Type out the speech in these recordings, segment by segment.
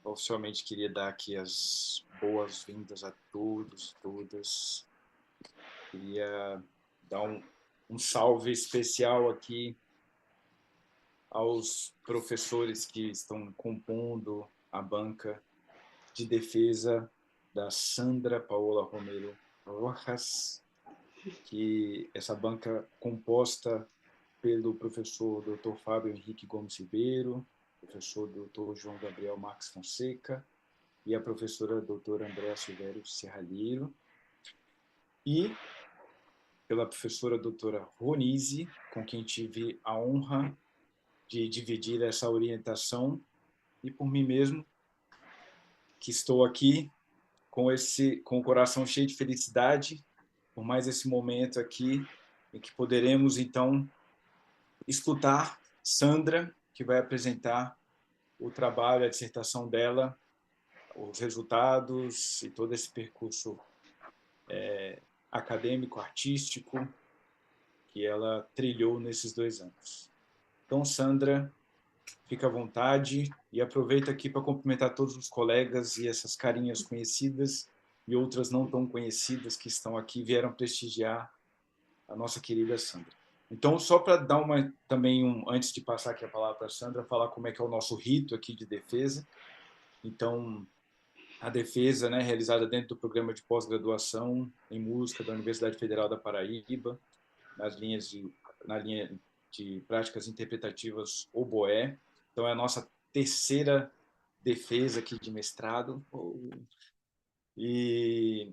Oficialmente queria dar aqui as boas-vindas a todos, todas. Queria dar um salve especial aqui aos professores que estão compondo a banca de defesa da Sandra Paola Romero Rojas, que essa banca composta pelo professor Dr. Fábio Henrique Gomes Ribeiro, professor Dr. João Gabriel Marques Fonseca e a professora doutora Andréa Silvério Serralheiro, e pela professora doutora Ronise, com quem tive a honra de dividir essa orientação, e por mim mesmo, que estou aqui com o coração cheio de felicidade, por mais esse momento aqui, em que poderemos, então, escutar Sandra, que vai apresentar o trabalho, a dissertação dela, os resultados e todo esse percurso acadêmico, artístico, que ela trilhou nesses 2 anos. Então, Sandra, fica à vontade e aproveita aqui para cumprimentar todos os colegas e essas carinhas conhecidas e outras não tão conhecidas que estão aqui, vieram prestigiar a nossa querida Sandra. Então, só para dar antes de passar aqui a palavra para a Sandra, falar como é que é o nosso rito aqui de defesa. Então, a defesa, né, realizada dentro do programa de pós-graduação em música da Universidade Federal da Paraíba, na linha de práticas interpretativas oboé. Então, é a nossa terceira defesa aqui de mestrado. E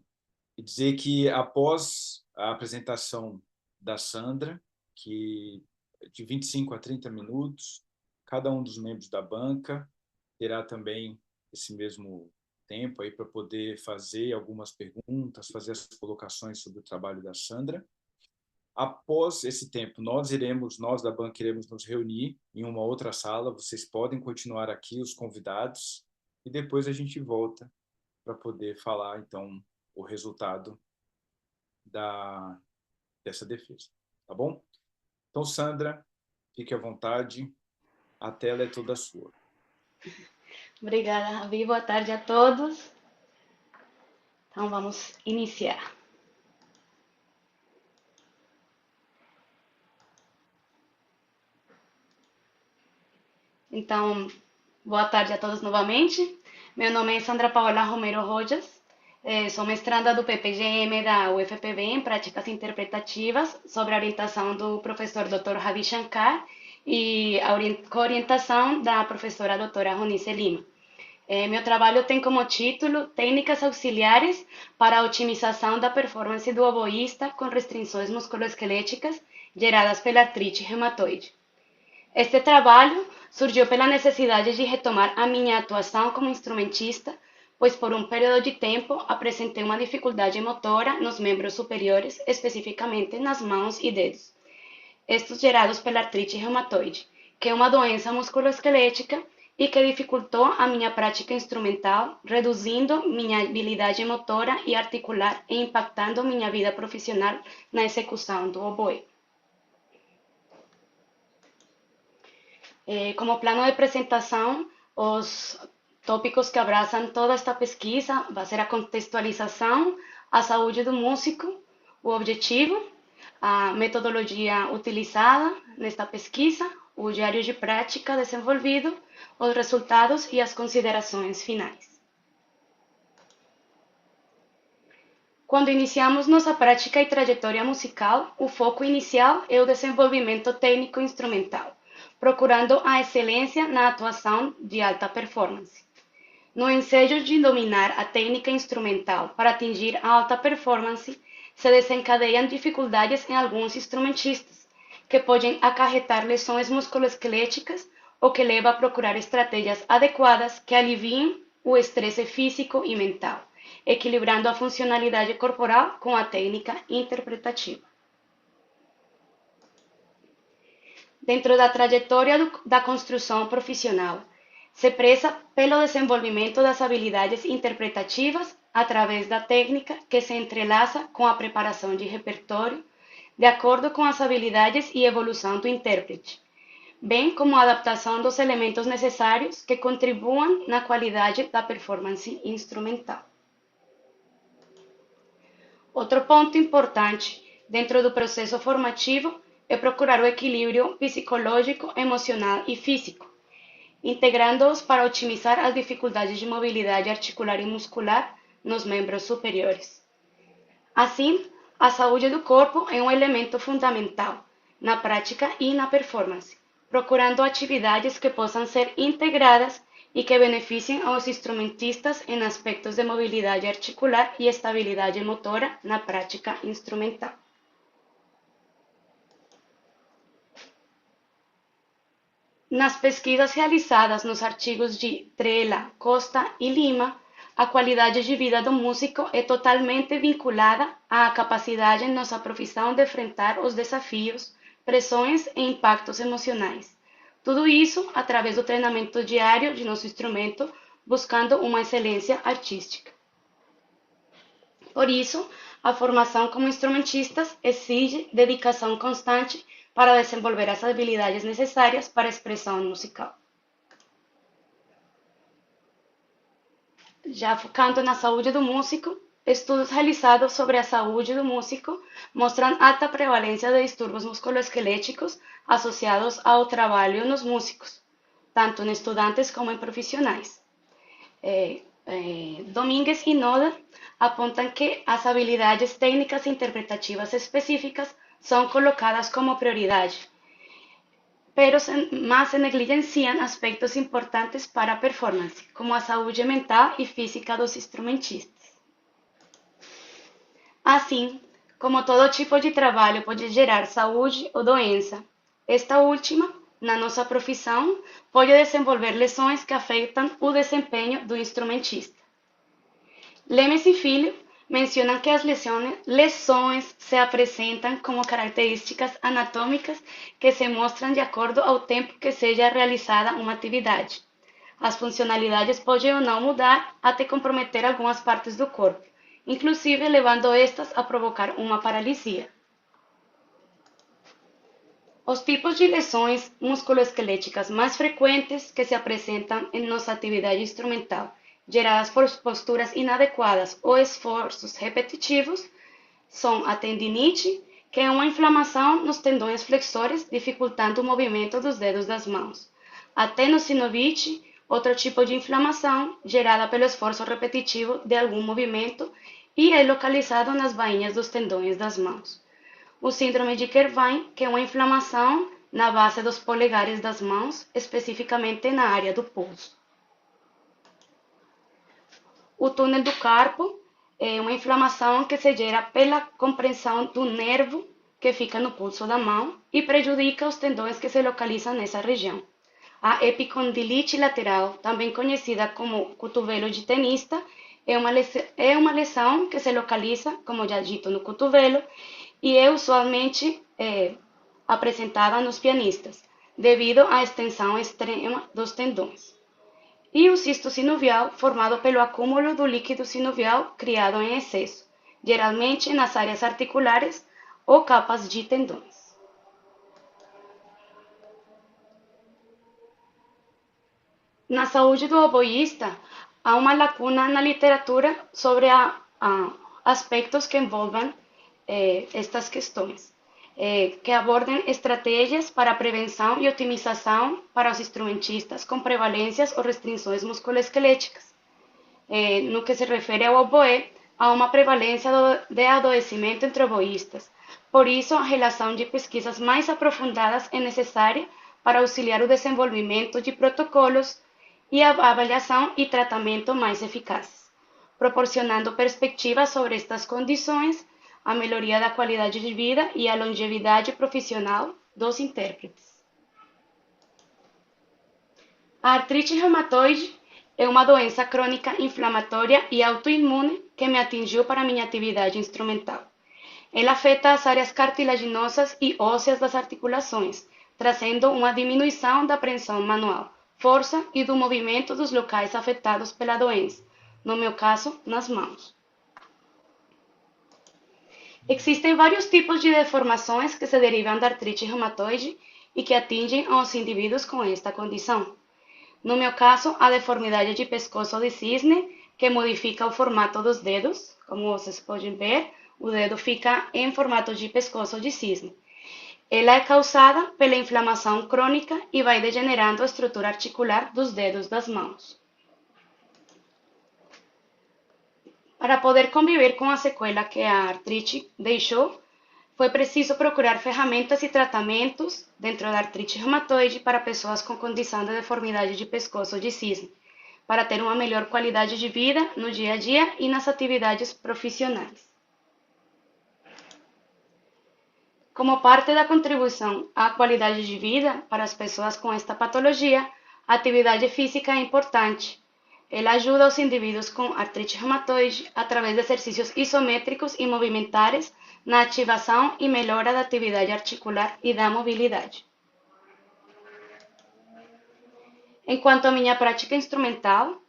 dizer que após a apresentação da Sandra, que de 25 a 30 minutos, cada um dos membros da banca terá também esse mesmo tempo aí para poder fazer algumas perguntas, fazer as colocações sobre o trabalho da Sandra. Após esse tempo, nós da banca iremos nos reunir em uma outra sala, vocês podem continuar aqui, os convidados, e depois a gente volta para poder falar, então, o resultado dessa defesa, tá bom? Então, Sandra, fique à vontade, a tela é toda sua. Obrigada, Ravi. Boa tarde a todos. Então, vamos iniciar. Então, boa tarde a todos novamente. Meu nome é Sandra Paola Romero Rojas. Sou mestranda do PPGM da UFPB em Práticas Interpretativas, sobre a orientação do professor Dr. Ravi Shankar e a orientação da professora doutora Ronice Lima. Meu trabalho tem como título Técnicas Auxiliares para a Otimização da Performance do Oboísta com Restrições Musculoesqueléticas Geradas pela Artrite Reumatoide. Este trabalho surgiu pela necessidade de retomar a minha atuação como instrumentista, pois por um período de tempo apresentei uma dificuldade motora nos membros superiores, especificamente nas mãos e dedos. Estes gerados pela artrite reumatoide, que é uma doença musculoesquelética e que dificultou a minha prática instrumental, reduzindo minha habilidade motora e articular e impactando minha vida profissional na execução do oboe. Como plano de apresentação, os tópicos que abraçam toda esta pesquisa vai ser a contextualização, a saúde do músico, o objetivo, a metodologia utilizada nesta pesquisa, o diário de prática desenvolvido, os resultados e as considerações finais. Quando iniciamos nossa prática e trajetória musical, o foco inicial é o desenvolvimento técnico instrumental, procurando a excelência na atuação de alta performance. No ensejo de dominar a técnica instrumental para atingir a alta performance, se desencadeiam dificuldades em alguns instrumentistas, que podem acarretar lesões musculoesqueléticas ou que levam a procurar estratégias adequadas que aliviem o estresse físico e mental, equilibrando a funcionalidade corporal com a técnica interpretativa. Dentro da trajetória da construção profissional, se preza pelo desenvolvimento das habilidades interpretativas através da técnica que se entrelaça com a preparação de repertório, de acordo com as habilidades e evolução do intérprete, bem como a adaptação dos elementos necessários que contribuam na qualidade da performance instrumental. Outro ponto importante dentro do processo formativo é procurar o equilíbrio psicológico, emocional e físico, integrando-os para otimizar as dificuldades de mobilidade articular e muscular nos membros superiores. Assim, a saúde do corpo é um elemento fundamental na prática e na performance, procurando atividades que possam ser integradas e que beneficiem aos instrumentistas em aspectos de mobilidade articular e estabilidade motora na prática instrumental. Nas pesquisas realizadas nos artigos de Trela, Costa e Lima, a qualidade de vida do músico é totalmente vinculada à capacidade em nossa profissão de enfrentar os desafios, pressões e impactos emocionais. Tudo isso através do treinamento diário de nosso instrumento, buscando uma excelência artística. Por isso, a formação como instrumentistas exige dedicação constante para desenvolver as habilidades necessárias para a expressão musical. Já focando na saúde do músico, estudos realizados sobre a saúde do músico mostram alta prevalência de distúrbios musculoesqueléticos associados ao trabalho nos músicos, tanto em estudantes como em profissionais. Domingues e Noda apontam que as habilidades técnicas e interpretativas específicas são colocadas como prioridade, mas se negligenciam aspectos importantes para a performance, como a saúde mental e física dos instrumentistas. Assim, como todo tipo de trabalho pode gerar saúde ou doença, esta última, na nossa profissão, pode desenvolver lesões que afetam o desempenho do instrumentista. Lemes e Filho mencionam que as lesões se apresentam como características anatômicas que se mostram de acordo ao tempo que seja realizada uma atividade. As funcionalidades podem ou não mudar até comprometer algumas partes do corpo, inclusive levando estas a provocar uma paralisia. Os tipos de lesões musculoesqueléticas mais frequentes que se apresentam em nossa atividade instrumental, geradas por posturas inadequadas ou esforços repetitivos, são a tendinite, que é uma inflamação nos tendões flexores, dificultando o movimento dos dedos das mãos, a tenossinovite, outro tipo de inflamação gerada pelo esforço repetitivo de algum movimento e é localizado nas bainhas dos tendões das mãos. O síndrome de Kervin, que é uma inflamação na base dos polegares das mãos, especificamente na área do pulso. O túnel do carpo é uma inflamação que se gera pela compressão do nervo que fica no pulso da mão e prejudica os tendões que se localizam nessa região. A epicondilite lateral, também conhecida como cotovelo de tenista, é uma lesão que se localiza, como já dito, no cotovelo e é usualmente apresentada nos pianistas, devido à extensão extrema dos tendões. E o cisto sinovial, formado pelo acúmulo do líquido sinovial criado em excesso, geralmente nas áreas articulares ou capas de tendões. Na saúde do oboísta, há uma lacuna na literatura sobre aspectos que envolvam estas questões, que abordem estratégias para a prevenção e otimização para os instrumentistas com prevalências ou restrições musculoesqueléticas. No que se refere ao oboé, há uma prevalência de adoecimento entre oboístas. Por isso, a relação de pesquisas mais aprofundadas é necessária para auxiliar o desenvolvimento de protocolos e a avaliação e tratamento mais eficazes, proporcionando perspectivas sobre estas condições, a melhoria da qualidade de vida e a longevidade profissional dos intérpretes. A artrite reumatoide é uma doença crônica inflamatória e autoimune que me atingiu para minha atividade instrumental. Ela afeta as áreas cartilaginosas e ósseas das articulações, trazendo uma diminuição da pressão manual, força e do movimento dos locais afetados pela doença, no meu caso, nas mãos. Existem vários tipos de deformações que se derivam da artrite reumatoide, e que atingem aos indivíduos com esta condição. No meu caso, a deformidade de pescoço de cisne, que modifica o formato dos dedos. Como vocês podem ver, o dedo fica em formato de pescoço de cisne. Ela é causada pela inflamação crônica e vai degenerando a estrutura articular dos dedos das mãos. Para poder conviver com a sequela que a artrite deixou, foi preciso procurar ferramentas e tratamentos dentro da artrite reumatoide para pessoas com condição de deformidade de pescoço de cisne, para ter uma melhor qualidade de vida no dia a dia e nas atividades profissionais. Como parte da contribuição à qualidade de vida para as pessoas com esta patologia, a atividade física é importante. Ela ajuda os indivíduos com artrite reumatoide através de exercícios isométricos e movimentares na ativação e melhora da atividade articular e da mobilidade. Enquanto à minha prática instrumental,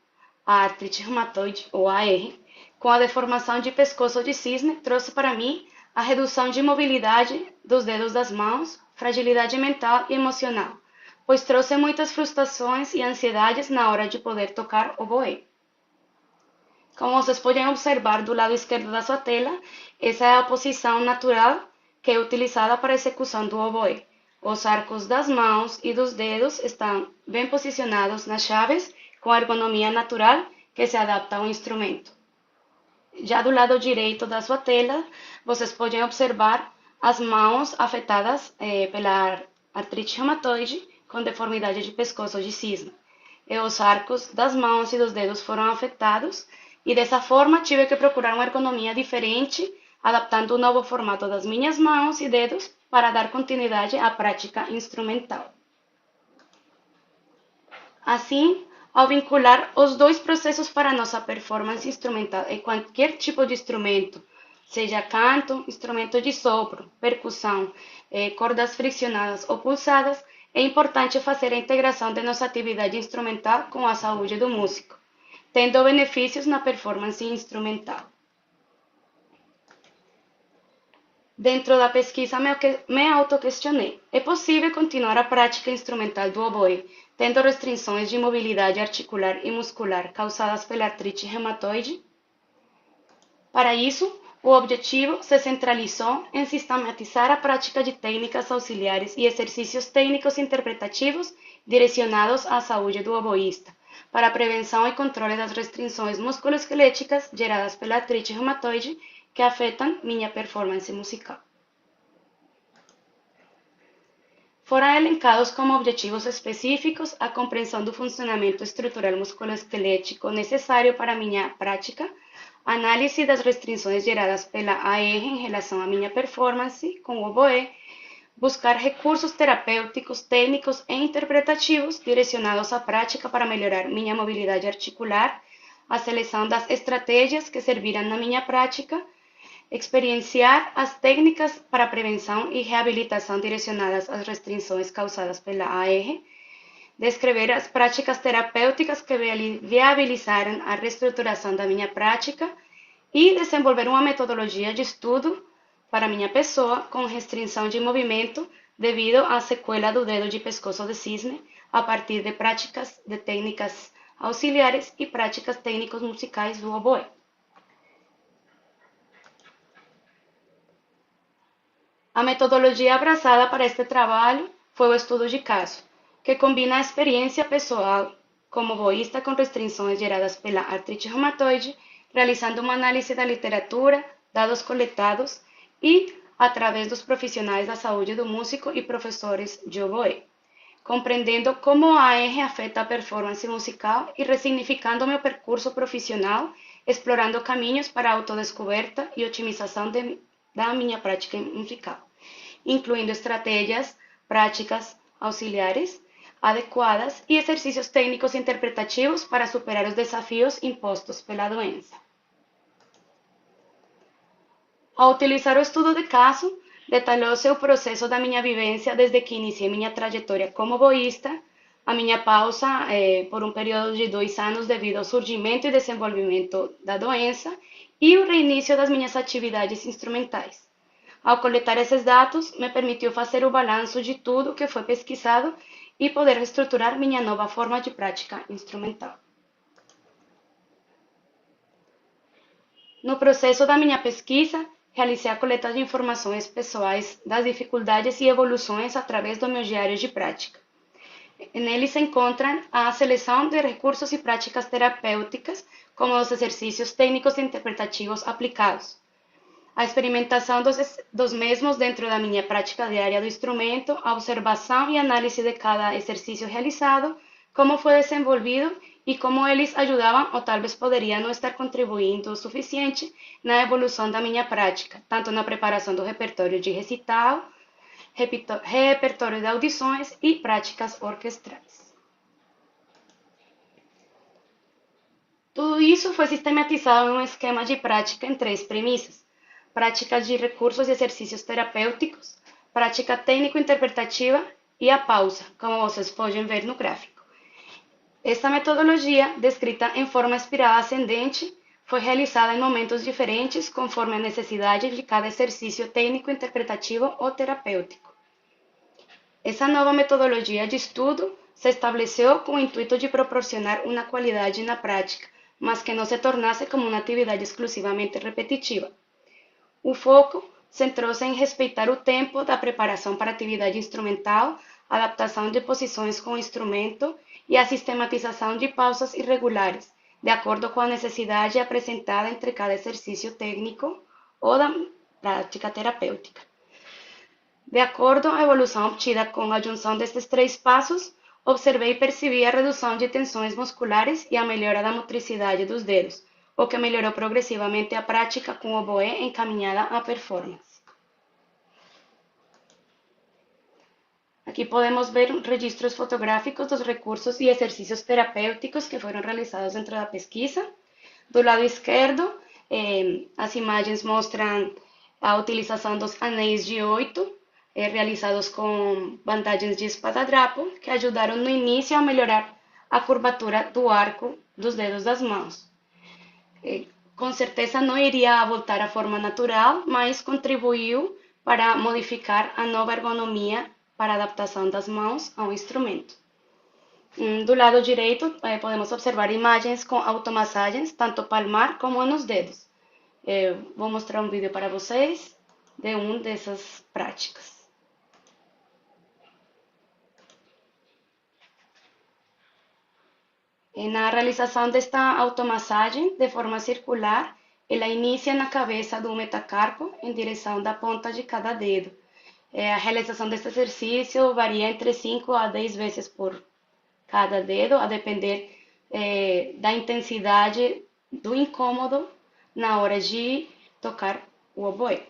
a artrite reumatoide, ou AR, com a deformação de pescoço de cisne, trouxe para mim a redução de mobilidade dos dedos das mãos, fragilidade mental e emocional, pois trouxe muitas frustrações e ansiedades na hora de poder tocar oboé. Como vocês podem observar do lado esquerdo da sua tela, essa é a posição natural que é utilizada para a execução do oboé. Os arcos das mãos e dos dedos estão bem posicionados nas chaves, com a ergonomia natural que se adapta ao instrumento. Já do lado direito da sua tela, vocês podem observar as mãos afetadas pela artrite reumatoide com deformidade de pescoço de cisne. E os arcos das mãos e dos dedos foram afetados e dessa forma tive que procurar uma ergonomia diferente, adaptando o novo formato das minhas mãos e dedos para dar continuidade à prática instrumental. Assim, ao vincular os dois processos para nossa performance instrumental em qualquer tipo de instrumento, seja canto, instrumento de sopro, percussão, cordas friccionadas ou pulsadas, é importante fazer a integração de nossa atividade instrumental com a saúde do músico, tendo benefícios na performance instrumental. Dentro da pesquisa, me autoquestionei: é possível continuar a prática instrumental do oboé, tendo restrições de mobilidade articular e muscular causadas pela artrite reumatoide? Para isso, o objetivo se centralizou em sistematizar a prática de técnicas auxiliares e exercícios técnicos interpretativos direcionados à saúde do oboísta, para a prevenção e controle das restrições musculoesqueléticas geradas pela artrite reumatoide que afetam minha performance musical. Foram elencados como objetivos específicos a compreensão do funcionamento estrutural musculoesquelético necessário para minha prática, análise das restrições geradas pela AR em relação à minha performance com o oboé, buscar recursos terapêuticos, técnicos e interpretativos direcionados à prática para melhorar minha mobilidade articular, a seleção das estratégias que serviram na minha prática, experienciar as técnicas para prevenção e reabilitação direcionadas às restrições causadas pela AR, descrever as práticas terapêuticas que viabilizaram a reestruturação da minha prática e desenvolver uma metodologia de estudo para minha pessoa com restrição de movimento devido à sequela do dedo de pescoço de cisne a partir de práticas de técnicas auxiliares e práticas técnicos musicais do oboé. A metodologia abraçada para este trabalho foi o estudo de caso, que combina a experiência pessoal como oboísta com restrições geradas pela artrite reumatoide, realizando uma análise da literatura, dados coletados e através dos profissionais da saúde do músico e professores de oboé, compreendendo como a AR afeta a performance musical e ressignificando meu percurso profissional, explorando caminhos para a autodescoberta e otimização da minha prática musical, incluindo estratégias, práticas auxiliares adequadas e exercícios técnicos interpretativos para superar os desafios impostos pela doença. Ao utilizar o estudo de caso, detalhou-se o processo da minha vivência desde que iniciei minha trajetória como oboísta, a minha pausa por um período de 2 anos devido ao surgimento e desenvolvimento da doença e o reinício das minhas atividades instrumentais. Ao coletar esses dados, me permitiu fazer o balanço de tudo que foi pesquisado e poder estruturar minha nova forma de prática instrumental. No processo da minha pesquisa, realizei a coleta de informações pessoais das dificuldades e evoluções através do meu diário de prática. Nele se encontram a seleção de recursos e práticas terapêuticas, como os exercícios técnicos e interpretativos aplicados, a experimentação dos mesmos dentro da minha prática diária do instrumento, a observação e análise de cada exercício realizado, como foi desenvolvido e como eles ajudavam ou talvez poderiam não estar contribuindo o suficiente na evolução da minha prática, tanto na preparação do repertório de recital, repertório de audições e práticas orquestrais. Tudo isso foi sistematizado em um esquema de prática em 3 premissas: prática de recursos e exercícios terapêuticos, prática técnico-interpretativa e a pausa, como vocês podem ver no gráfico. Esta metodologia, descrita em forma espiral ascendente, foi realizada em momentos diferentes conforme a necessidade de cada exercício técnico-interpretativo ou terapêutico. Essa nova metodologia de estudo se estabeleceu com o intuito de proporcionar uma qualidade na prática, mas que não se tornasse como uma atividade exclusivamente repetitiva. O foco centrou-se em respeitar o tempo da preparação para a atividade instrumental, adaptação de posições com o instrumento e a sistematização de pausas irregulares, de acordo com a necessidade apresentada entre cada exercício técnico ou da prática terapêutica. De acordo com a evolução obtida com a junção destes 3 passos, observei e percebi a redução de tensões musculares e a melhora da motricidade dos dedos, o que melhorou progressivamente a prática com o oboé encaminhada à performance. Aqui podemos ver registros fotográficos dos recursos e exercícios terapêuticos que foram realizados dentro da pesquisa. Do lado esquerdo, as imagens mostram a utilização dos anéis de 8, realizados com bandagens de espadadrapo, que ajudaram no início a melhorar a curvatura do arco dos dedos das mãos. Com certeza não iria voltar à forma natural, mas contribuiu para modificar a nova ergonomia para a adaptação das mãos ao instrumento. Do lado direito, podemos observar imagens com automassagens, tanto palmar como nos dedos. Vou mostrar um vídeo para vocês de uma dessas práticas. Na realização desta automassagem, de forma circular, ela inicia na cabeça do metacarpo em direção da ponta de cada dedo. A realização deste exercício varia entre 5 a 10 vezes por cada dedo, a depender da intensidade do incômodo na hora de tocar o oboé.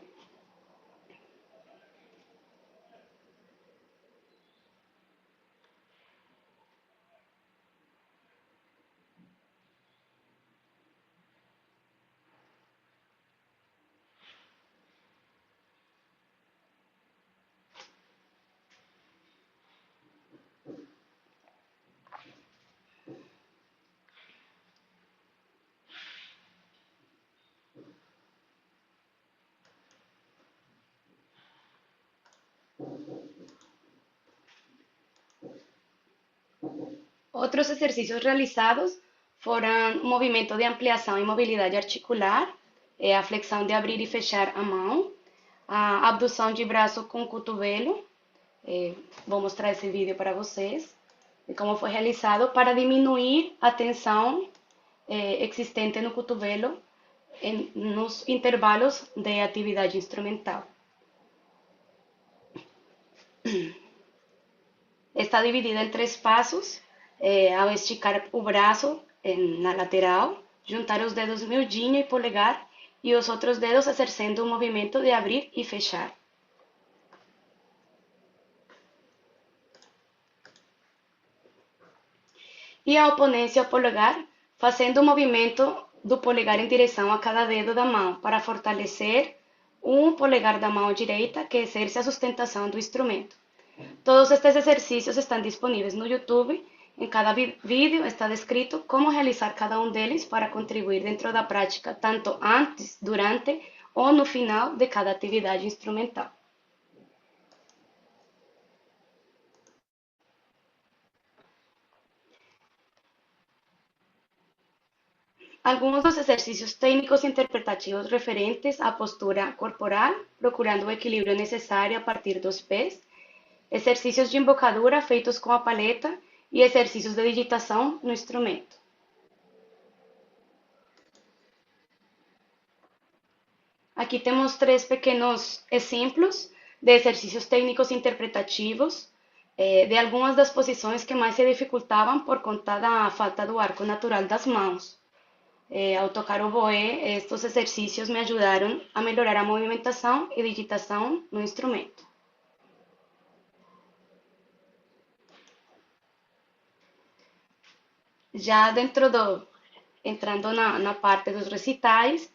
Outros exercícios realizados foram o movimento de ampliação e mobilidade articular, a flexão de abrir e fechar a mão, a abdução de braço com o cotovelo. Vou mostrar esse vídeo para vocês, de como foi realizado para diminuir a tensão existente no cotovelo nos intervalos de atividade instrumental. Está dividida em 3 passos. Ao esticar o braço na lateral, juntar os dedos miudinho e polegar e os outros dedos exercendo o movimento de abrir e fechar. E a oponência ao polegar, fazendo o movimento do polegar em direção a cada dedo da mão, para fortalecer o polegar da mão direita, que exerce a sustentação do instrumento. Todos estes exercícios estão disponíveis no YouTube. Em cada vídeo está descrito como realizar cada um deles para contribuir dentro da prática, tanto antes, durante ou no final de cada atividade instrumental. Algunos dos ejercicios técnicos interpretativos referentes à postura corporal, procurando o equilíbrio necessário a partir dos pés, exercícios de embocadura feitos com a paleta e exercícios de digitação no instrumento. Aqui temos três pequenos exemplos de exercícios técnicos interpretativos de algumas das posições que mais se dificultavam por conta da falta do arco natural das mãos. Ao tocar oboé, estes exercícios me ajudaram a melhorar a movimentação e digitação no instrumento. Já entrando na parte dos recitais,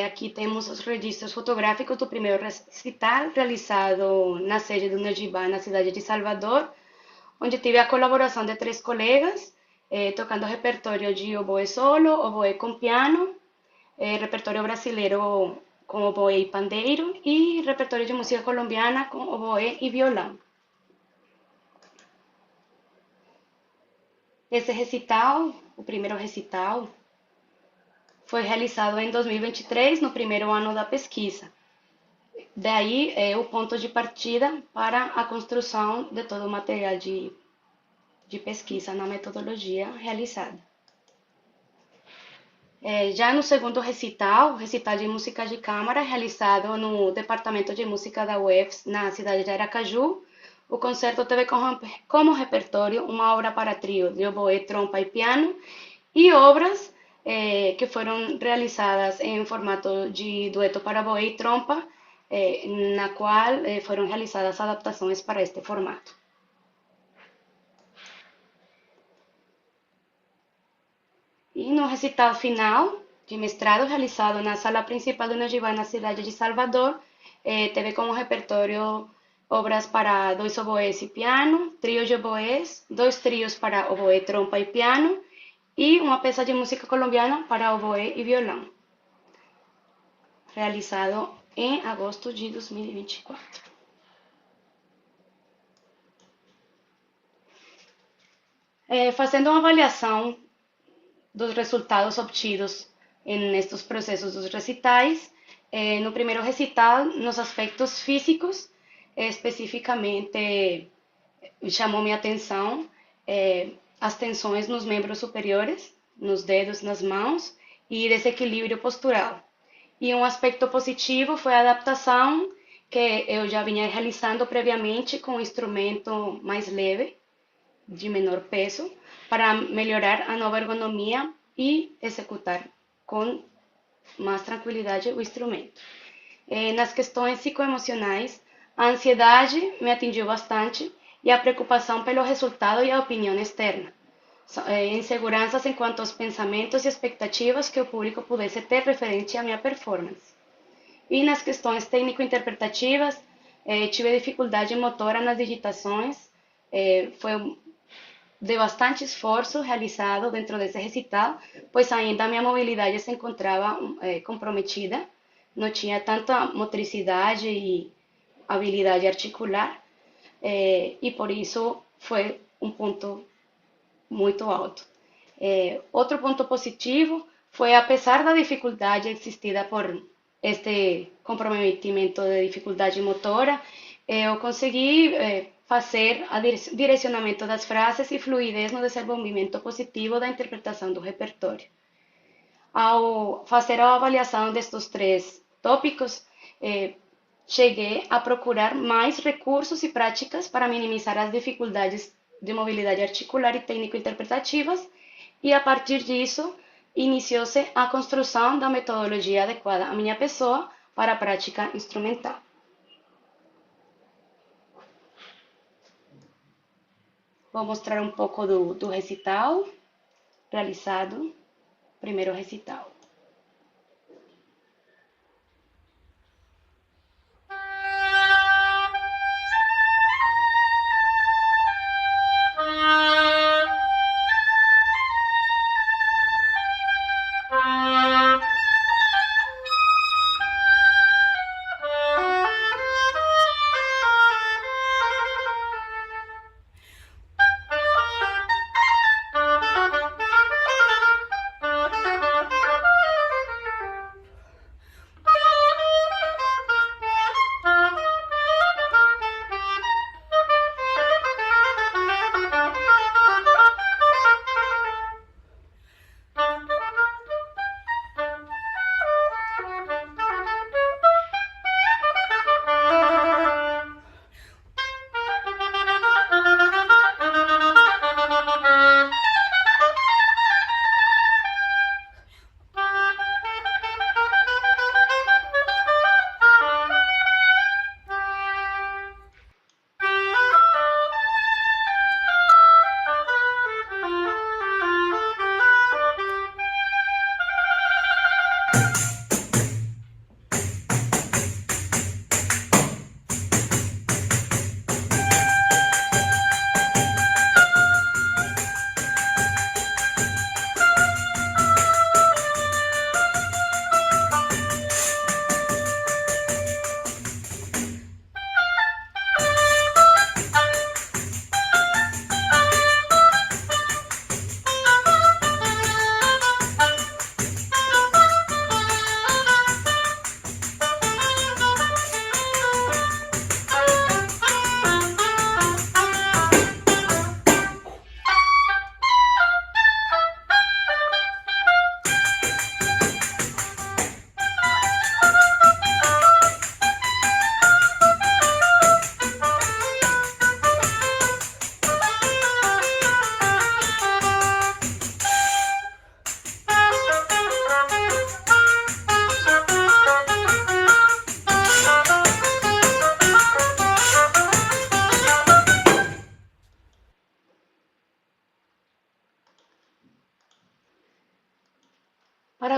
aqui temos os registros fotográficos do primeiro recital realizado na sede do Najibá, na cidade de Salvador, onde tive a colaboração de três colegas, tocando repertório de oboé solo, oboé com piano, repertório brasileiro com oboé e pandeiro e repertório de música colombiana com oboé e violão. Esse recital, o primeiro recital, foi realizado em 2023, no primeiro ano da pesquisa. Daí é o ponto de partida para a construção de todo o material de pesquisa na metodologia realizada. Já no segundo recital de música de câmara, realizado no Departamento de Música da UFS, na cidade de Aracaju, o concerto teve como repertório uma obra para trio de oboé, trompa e piano e obras que foram realizadas em formato de dueto para oboé e trompa, na qual foram realizadas adaptações para este formato. E no recital final de mestrado, realizado na sala principal do Najibá, na cidade de Salvador, teve como repertório obras para dois oboés e piano, trios de oboés, dois trios para oboé, trompa e piano, e uma peça de música colombiana para oboé e violão, realizado em agosto de 2024. Fazendo uma avaliação dos resultados obtidos nestes processos dos recitais, no primeiro recital, nos aspectos físicos, especificamente chamou minha atenção as tensões nos membros superiores, nos dedos, nas mãos e desequilíbrio postural. E um aspecto positivo foi a adaptação que eu já vinha realizando previamente com um instrumento mais leve, de menor peso, para melhorar a nova ergonomia e executar com mais tranquilidade o instrumento. Nas questões psicoemocionais, a ansiedade me atingiu bastante e a preocupação pelo resultado e a opinião externa. Inseguranças enquanto aos pensamentos e expectativas que o público pudesse ter referente à minha performance. E nas questões técnico-interpretativas, tive dificuldade motora nas digitações, foi de bastante esforço realizado dentro desse recital, pois ainda a minha mobilidade se encontrava comprometida, não tinha tanta motricidade e habilidade articular, e por isso foi um ponto muito alto. Outro ponto positivo foi, apesar da dificuldade existida por este comprometimento de dificuldade motora, eu consegui fazer o direcionamento das frases e fluidez no desenvolvimento positivo da interpretação do repertório. Ao fazer a avaliação destes três tópicos, cheguei a procurar mais recursos e práticas para minimizar as dificuldades de mobilidade articular e técnico-interpretativas, e a partir disso, iniciou-se a construção da metodologia adequada à minha pessoa para a prática instrumental. Vou mostrar um pouco do recital realizado, primeiro recital.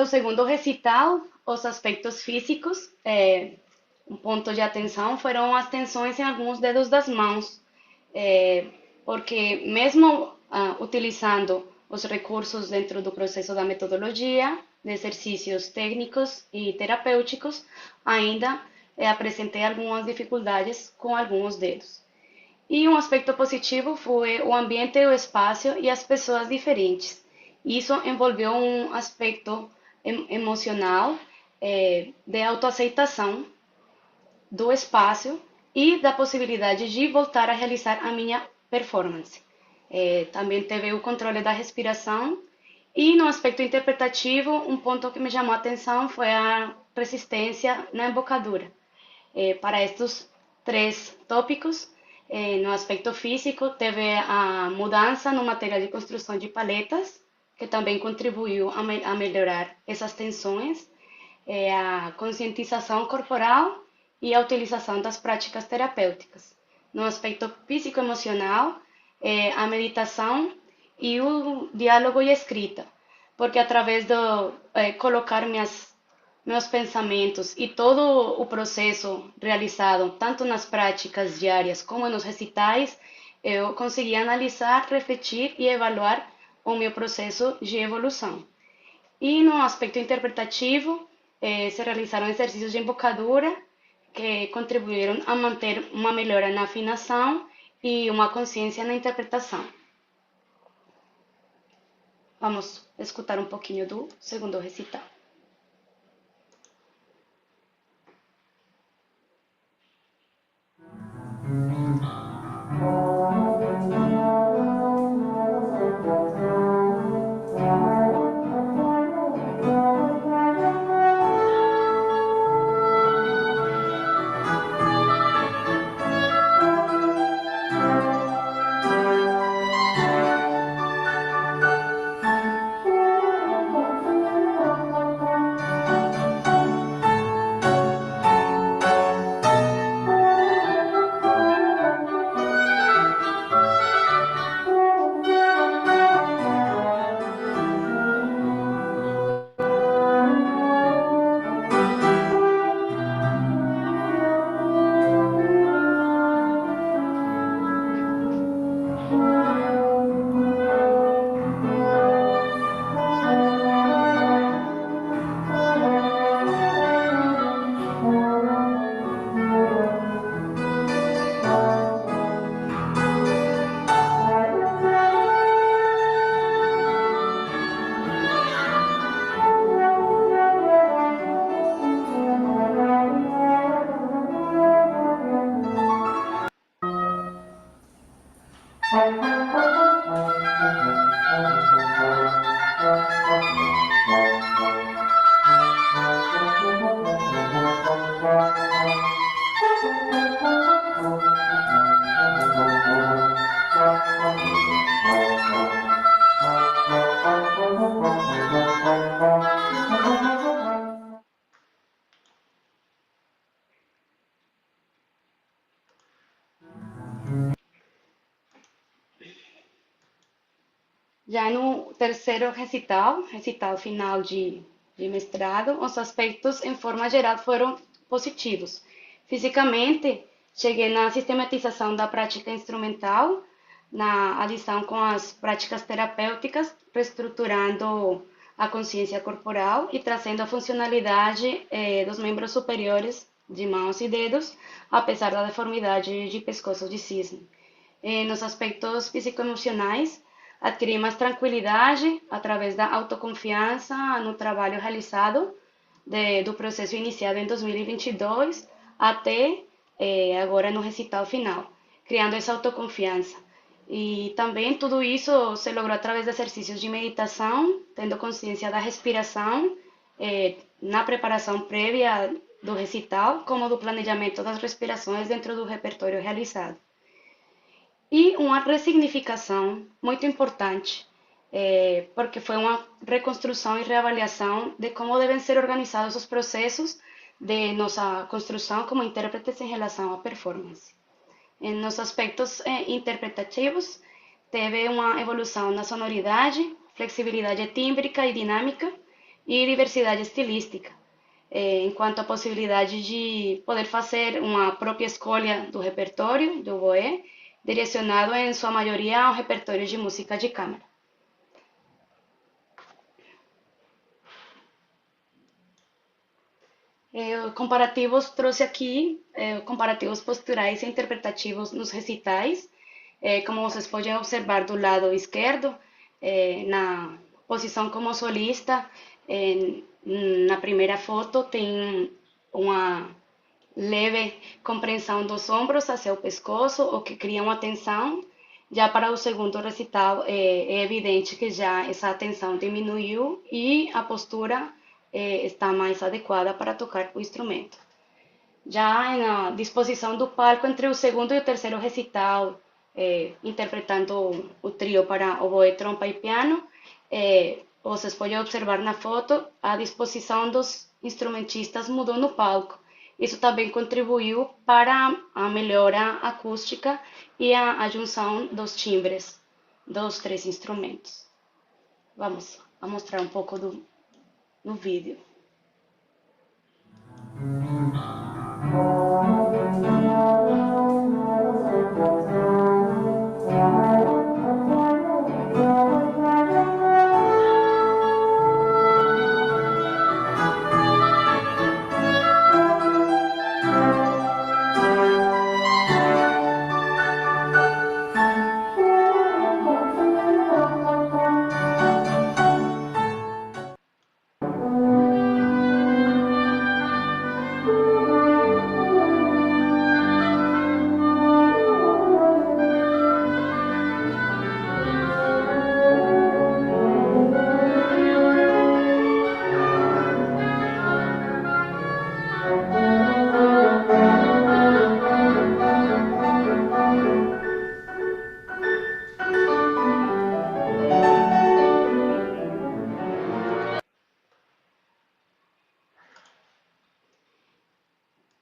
meu segundo recital, os aspectos físicos, um ponto de atenção foram as tensões em alguns dedos das mãos, é, porque mesmo utilizando os recursos dentro do processo da metodologia, de exercícios técnicos e terapêuticos, ainda apresentei algumas dificuldades com alguns dedos. E um aspecto positivo foi o ambiente, o espaço e as pessoas diferentes. Isso envolveu um aspecto emocional, de autoaceitação do espaço e da possibilidade de voltar a realizar a minha performance. Também teve o controle da respiração e no aspecto interpretativo, um ponto que me chamou a atenção foi a resistência na embocadura. Para estes três tópicos, no aspecto físico, teve a mudança no material de construção de paletas, que também contribuiu a melhorar essas tensões, a conscientização corporal e a utilização das práticas terapêuticas. No aspecto físico-emocional, a meditação e o diálogo e escrita, porque através de colocar meus pensamentos e todo o processo realizado, tanto nas práticas diárias como nos recitais, eu consegui analisar, refletir e avaliar o meu processo de evolução. E no aspecto interpretativo, se realizaram exercícios de embocadura que contribuíram a manter uma melhora na afinação e uma consciência na interpretação. Vamos escutar um pouquinho do segundo recital. Já no terceiro recital final de mestrado, os aspectos em forma geral foram positivos. Fisicamente, cheguei na sistematização da prática instrumental, na adição com as práticas terapêuticas, reestruturando a consciência corporal e trazendo a funcionalidade dos membros superiores de mãos e dedos, apesar da deformidade de pescoço de cisne. Nos aspectos psicoemocionais, adquirir mais tranquilidade através da autoconfiança no trabalho realizado do processo iniciado em 2022 até agora no recital final, criando essa autoconfiança. E também tudo isso se logrou através de exercícios de meditação, tendo consciência da respiração, na preparação prévia do recital, como do planejamento das respirações dentro do repertório realizado. E uma ressignificação muito importante, porque foi uma reconstrução e reavaliação de como devem ser organizados os processos de nossa construção como intérpretes em relação à performance. Nos aspectos interpretativos, teve uma evolução na sonoridade, flexibilidade tímbrica e dinâmica, e diversidade estilística, enquanto a possibilidade de poder fazer uma própria escolha do repertório do oboé, direcionado em sua maioria ao repertório de música de câmara. Comparativos, trouxe aqui comparativos posturais e interpretativos nos recitais. Como vocês podem observar do lado esquerdo, na posição como solista, na primeira foto tem uma leve compreensão dos ombros hacia o pescoço, o que cria uma tensão. Já para o segundo recital, é evidente que já essa tensão diminuiu e a postura está mais adequada para tocar o instrumento. Já na disposição do palco entre o segundo e o terceiro recital, interpretando o trio para oboé, trompa e piano, vocês podem observar na foto a disposição dos instrumentistas mudou no palco. Isso também contribuiu para a melhora acústica e a junção dos timbres dos três instrumentos. Vamos a mostrar um pouco no vídeo.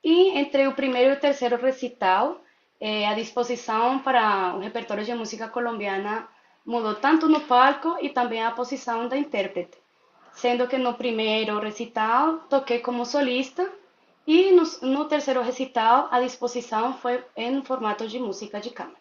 E entre o primeiro e o terceiro recital, a disposição para o repertório de música colombiana mudou tanto no palco e também a posição da intérprete, sendo que no primeiro recital toquei como solista e no terceiro recital a disposição foi em formato de música de câmara.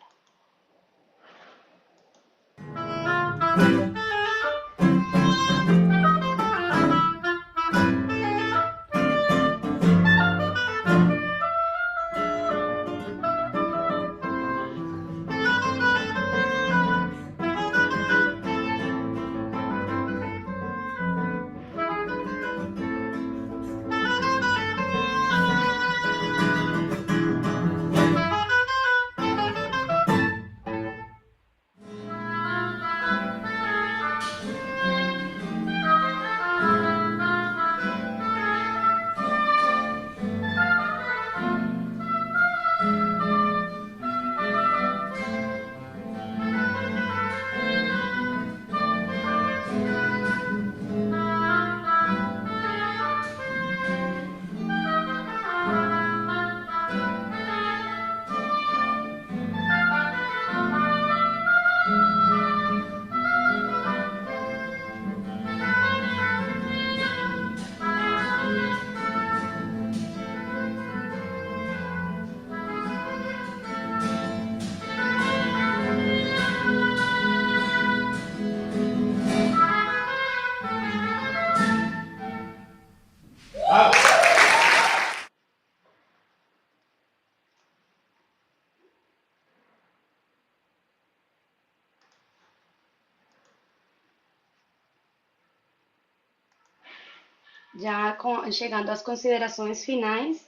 Já chegando às considerações finais,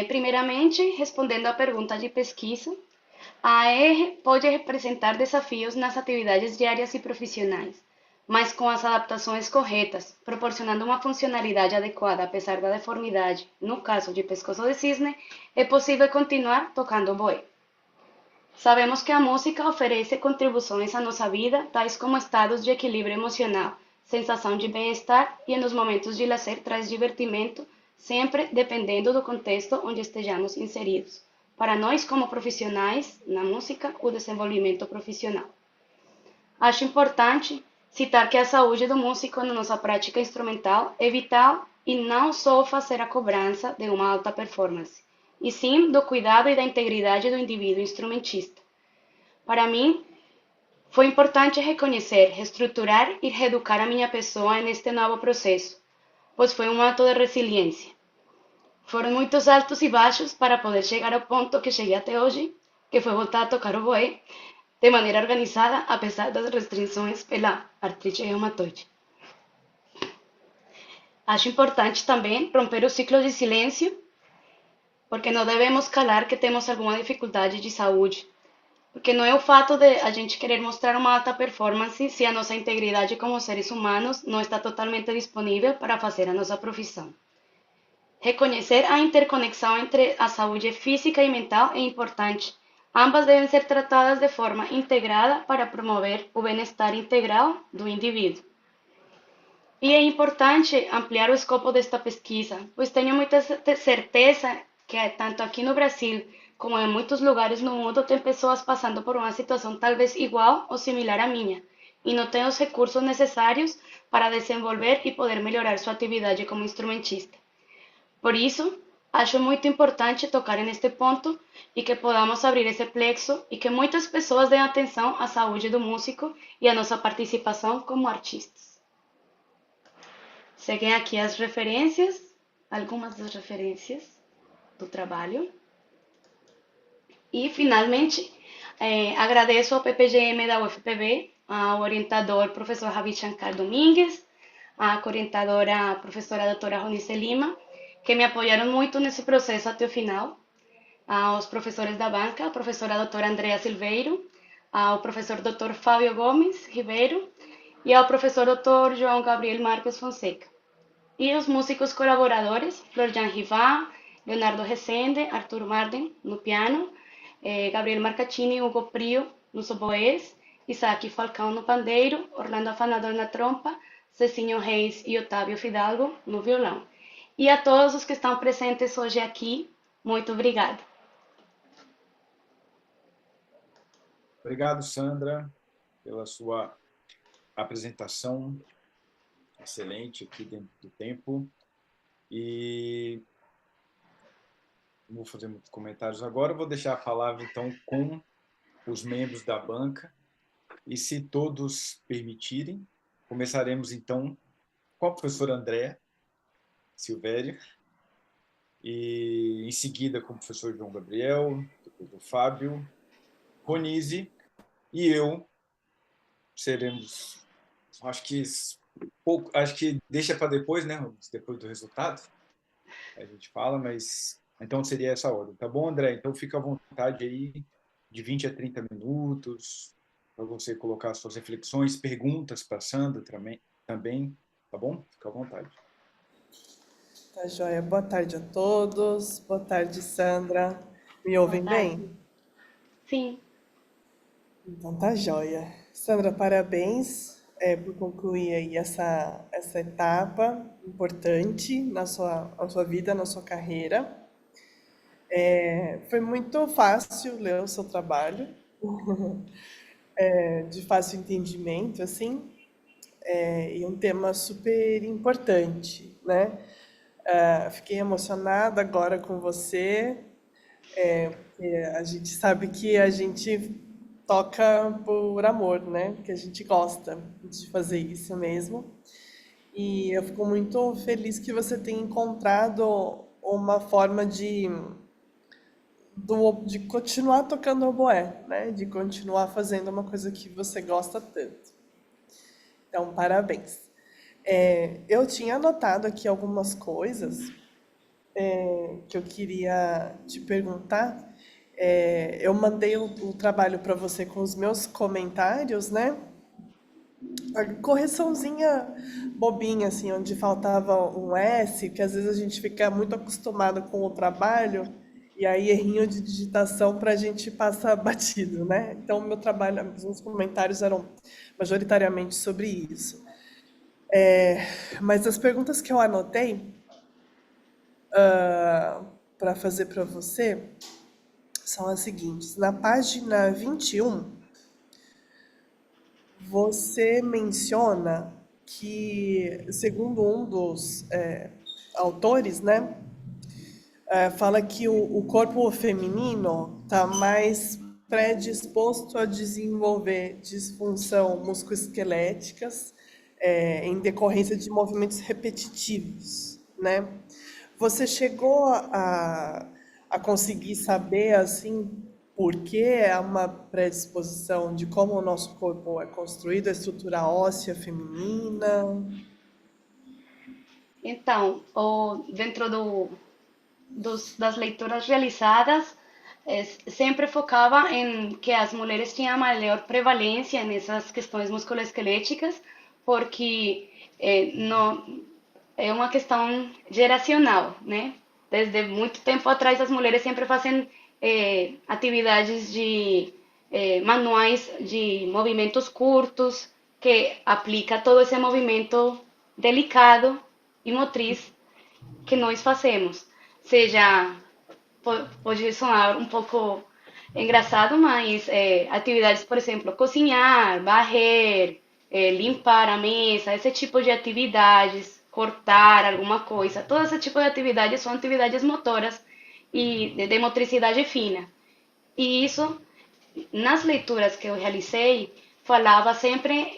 primeiramente, respondendo à pergunta de pesquisa, a AR pode representar desafios nas atividades diárias e profissionais, mas com as adaptações corretas, proporcionando uma funcionalidade adequada apesar da deformidade, no caso de pescoço de cisne, é possível continuar tocando oboé. Sabemos que a música oferece contribuições à nossa vida, tais como estados de equilíbrio emocional, sensação de bem-estar e nos momentos de lazer traz divertimento, sempre dependendo do contexto onde estejamos inseridos. Para nós, como profissionais na música, o desenvolvimento profissional. Acho importante citar que a saúde do músico na nossa prática instrumental é vital e não só fazer a cobrança de uma alta performance, e sim do cuidado e da integridade do indivíduo instrumentista. Para mim, foi importante reconhecer, reestruturar e reeducar a minha pessoa neste novo processo, pois foi um ato de resiliência. Foram muitos altos e baixos para poder chegar ao ponto que cheguei até hoje, que foi voltar a tocar o oboé de maneira organizada, apesar das restrições pela artrite reumatoide. Acho importante também romper o ciclo de silêncio, porque não devemos calar que temos alguma dificuldade de saúde. Porque não é o fato de a gente querer mostrar uma alta performance se a nossa integridade como seres humanos não está totalmente disponível para fazer a nossa profissão. Reconhecer a interconexão entre a saúde física e mental é importante. Ambas devem ser tratadas de forma integrada para promover o bem-estar integral do indivíduo. E é importante ampliar o escopo desta pesquisa, pois tenho muita certeza que tanto aqui no Brasil como em muitos lugares no mundo tem pessoas passando por uma situação talvez igual ou similar à minha e não têm os recursos necessários para desenvolver e poder melhorar sua atividade como instrumentista. Por isso, acho muito importante tocar neste ponto e que podamos abrir esse plexo e que muitas pessoas deem atenção à saúde do músico e à nossa participação como artistas. Seguem aqui as referências, algumas das referências do trabalho. E, finalmente, agradeço ao PPGM da UFPB, ao orientador professor Ravi Shankar Domingues, à orientadora professora doutora Ronice Lima, que me apoiaram muito nesse processo até o final, aos professores da banca, a professora doutora Andrea Silveiro, ao professor doutor Fábio Gomes Ribeiro e ao professor doutor João Gabriel Marques Fonseca. E os músicos colaboradores, Florian Rivá, Leonardo Resende, Arthur Marden no piano, Gabriel Marcaccini e Hugo Prio nos oboés, Isaac Falcão no pandeiro, Orlando Afanador na trompa, Cecinho Reis e Otávio Fidalgo no violão. E a todos os que estão presentes hoje aqui, muito obrigada. Obrigado, Sandra, pela sua apresentação excelente aqui dentro do tempo. E não vou fazer muitos comentários agora, vou deixar a palavra, então, com os membros da banca. E, se todos permitirem, começaremos, então, com a professora Andréa Silvério, e, em seguida, com o professor João Gabriel, depois o Fábio, Ronise e eu seremos, acho que deixa para depois, né? Depois do resultado, a gente fala, mas então seria essa ordem, tá bom, André? Então fica à vontade aí, de 20 a 30 minutos, para você colocar suas reflexões, perguntas para a Sandra também, tá bom? Fica à vontade. Tá joia. Boa tarde a todos. Boa tarde, Sandra. Me Boa ouvem tarde. bem? Sim. Então tá joia. Sandra, parabéns por concluir aí essa etapa importante na sua vida, na sua carreira. Foi muito fácil ler o seu trabalho, de fácil entendimento, assim, e um tema super importante, né? Fiquei emocionada agora com você, porque a gente sabe que a gente toca por amor, né? Que a gente gosta de fazer isso mesmo. E eu fico muito feliz que você tenha encontrado uma forma de continuar tocando oboé, né? De continuar fazendo uma coisa que você gosta tanto. Então, parabéns. Eu tinha anotado aqui algumas coisas que eu queria te perguntar. Eu mandei o trabalho para você com os meus comentários, né? A correçãozinha bobinha, assim, onde faltava um S, que às vezes a gente fica muito acostumado com o trabalho, e aí errinho de digitação para a gente passa batido, né? Então, o meu trabalho, os meus comentários eram majoritariamente sobre isso. Mas as perguntas que eu anotei para fazer para você são as seguintes. Na página 21, você menciona que, segundo um dos autores, né, fala que o corpo feminino está mais predisposto a desenvolver disfunção musculoesqueléticas em decorrência de movimentos repetitivos, né? Você chegou a conseguir saber, assim, por que é uma predisposição de como o nosso corpo é construído, a estrutura óssea feminina? Então, dentro das leituras realizadas, sempre focava em que as mulheres tinham maior prevalência nessas questões musculoesqueléticas, porque não, é uma questão geracional, né? Desde muito tempo atrás, as mulheres sempre fazem atividades manuais de movimentos curtos, que aplica todo esse movimento delicado e motriz que nós fazemos. Seja, pode soar um pouco engraçado, mas atividades, por exemplo, cozinhar, varrer, limpar a mesa, esse tipo de atividades, cortar alguma coisa, todo esse tipo de atividades são atividades motoras e de motricidade fina. E isso, nas leituras que eu realizei, falava sempre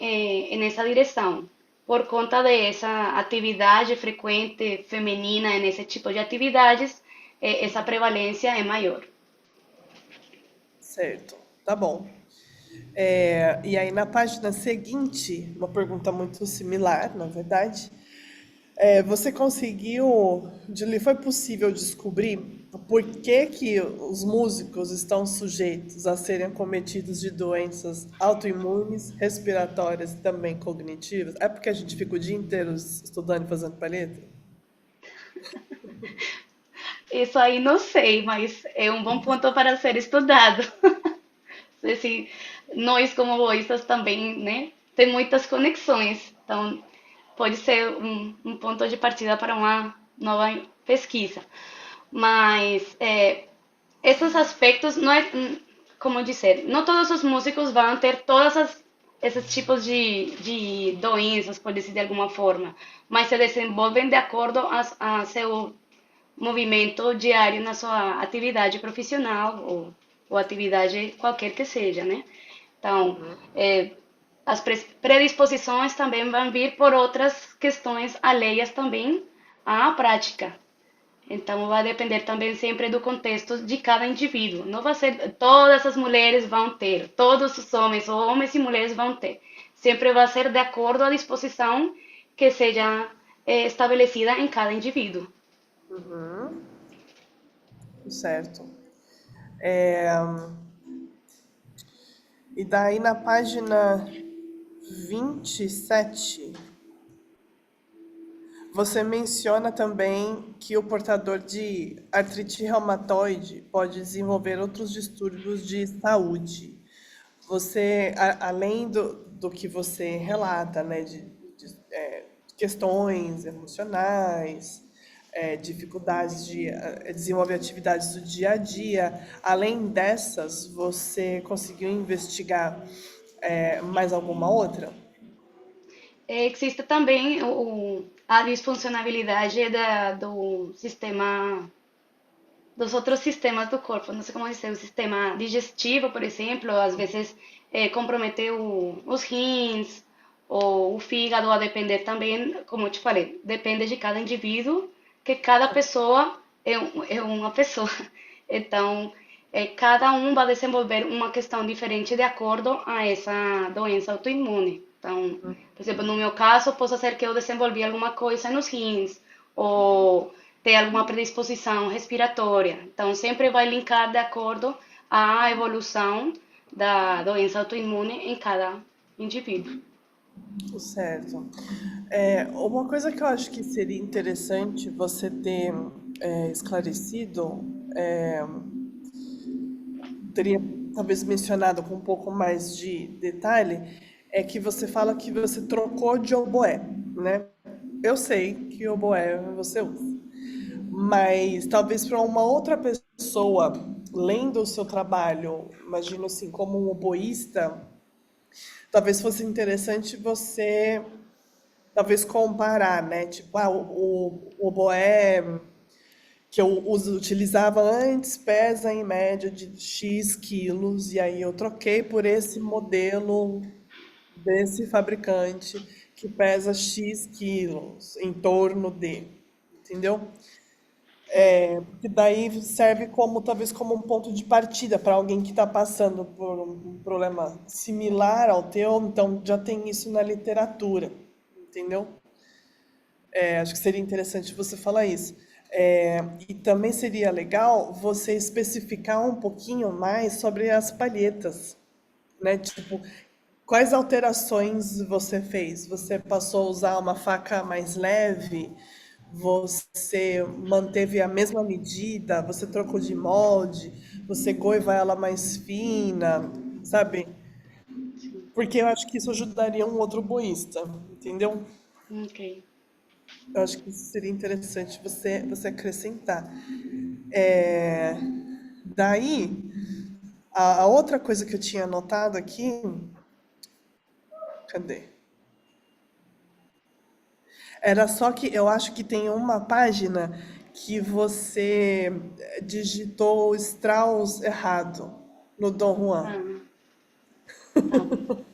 nessa direção. Por conta dessa atividade frequente feminina nesse tipo de atividades, essa prevalência é maior. Certo, tá bom. E aí na página seguinte, uma pergunta muito similar, na verdade, você conseguiu, Julie, foi possível descobrir por que que os músicos estão sujeitos a serem acometidos de doenças autoimunes, respiratórias e também cognitivas? É porque a gente fica o dia inteiro estudando e fazendo palheta? Isso aí não sei, mas é um bom ponto para ser estudado. Assim, nós, como boístas, também, né, tem muitas conexões. Então, pode ser um ponto de partida para uma nova pesquisa. Mas esses aspectos, não é, como dizer, não todos os músicos vão ter esses tipos de doenças, por dizer de alguma forma, mas se desenvolvem de acordo a seu movimento diário na sua atividade profissional ou atividade qualquer que seja, né? Então, as predisposições também vão vir por outras questões alheias também à prática. Então, vai depender também sempre do contexto de cada indivíduo. Não vai ser todas as mulheres vão ter, todos os homens, ou homens e mulheres vão ter. Sempre vai ser de acordo à disposição que seja estabelecida em cada indivíduo. Certo. E daí na página 27, você menciona também que o portador de artrite reumatoide pode desenvolver outros distúrbios de saúde. Você, além do que você relata, né, questões emocionais, dificuldades de desenvolver atividades do dia a dia, além dessas, você conseguiu investigar mais alguma outra? Existe também a disfuncionalidade do sistema, dos outros sistemas do corpo, não sei como dizer, o sistema digestivo, por exemplo, às vezes comprometer os rins ou o fígado, a depender também, como eu te falei, depende de cada indivíduo, que cada pessoa é uma pessoa. Então, cada um vai desenvolver uma questão diferente de acordo a essa doença autoimune. Então, por exemplo, no meu caso, posso ser que eu desenvolvi alguma coisa nos rins, ou ter alguma predisposição respiratória. Então, sempre vai linkar de acordo à evolução da doença autoimune em cada indivíduo. Certo. Uma coisa que eu acho que seria interessante você ter esclarecido, teria talvez mencionado com um pouco mais de detalhe, é que você fala que você trocou de oboé, né? Eu sei que oboé você usa, mas talvez para uma outra pessoa, lendo o seu trabalho, imagino assim, como um oboísta, Talvez fosse interessante você, talvez comparar, né? Tipo, o oboé que eu utilizava antes pesa em média de X quilos, e aí eu troquei por esse modelo desse fabricante que pesa X quilos, em torno de, entendeu? Que daí serve como talvez como um ponto de partida para alguém que está passando por um problema similar ao teu, então já tem isso na literatura, entendeu? Acho que seria interessante você falar isso. E também seria legal você especificar um pouquinho mais sobre as palhetas, né? Tipo, quais alterações você fez? Você passou a usar uma faca mais leve? Você manteve a mesma medida? Você trocou de molde? Você goiva ela mais fina? Sabe? Sim. Porque eu acho que isso ajudaria um outro boísta, entendeu? Ok. Eu acho que isso seria interessante você acrescentar. É, Daí, a outra coisa que eu tinha anotado aqui, cadê? Era só que eu acho que tem uma página que você digitou Strauss errado no Dom Juan. Ah, tá bom.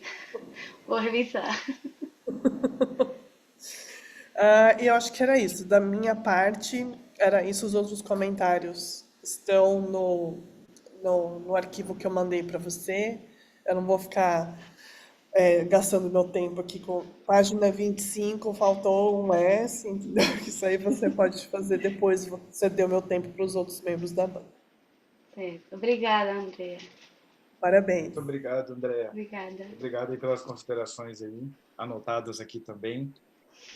Vou revisar. E eu acho que era isso. Da minha parte, era isso. Os outros comentários estão no arquivo que eu mandei para você. Eu não vou ficar gastando meu tempo aqui com página 25, faltou um S, entendeu? Isso aí você pode fazer depois, você deu meu tempo para os outros membros da banda. Certo. Obrigada, Andrea. Parabéns. Muito obrigado, André. Obrigada. Obrigado aí pelas considerações aí, anotadas aqui também.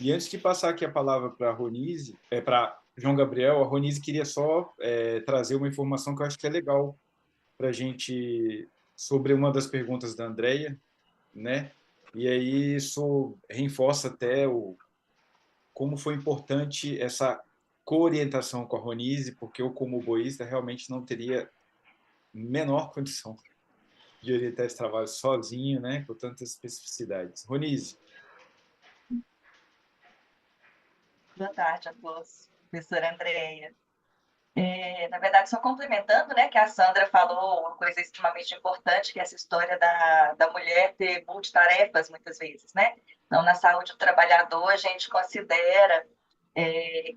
E antes de passar aqui a palavra para a Ronise, para João Gabriel, a Ronise queria só trazer uma informação que eu acho que é legal para a gente sobre uma das perguntas da Andrea, né? E aí isso reforça até como foi importante essa coorientação com a Ronise, porque eu, como boísta, realmente não teria menor condição de orientar esse trabalho sozinho, né? Com tantas especificidades. Ronise. Boa tarde a todos, professora Andréia. Na verdade, só complementando, né, que a Sandra falou uma coisa extremamente importante, que é essa história da mulher ter multitarefas, muitas vezes, né? Então, na saúde do trabalhador, a gente considera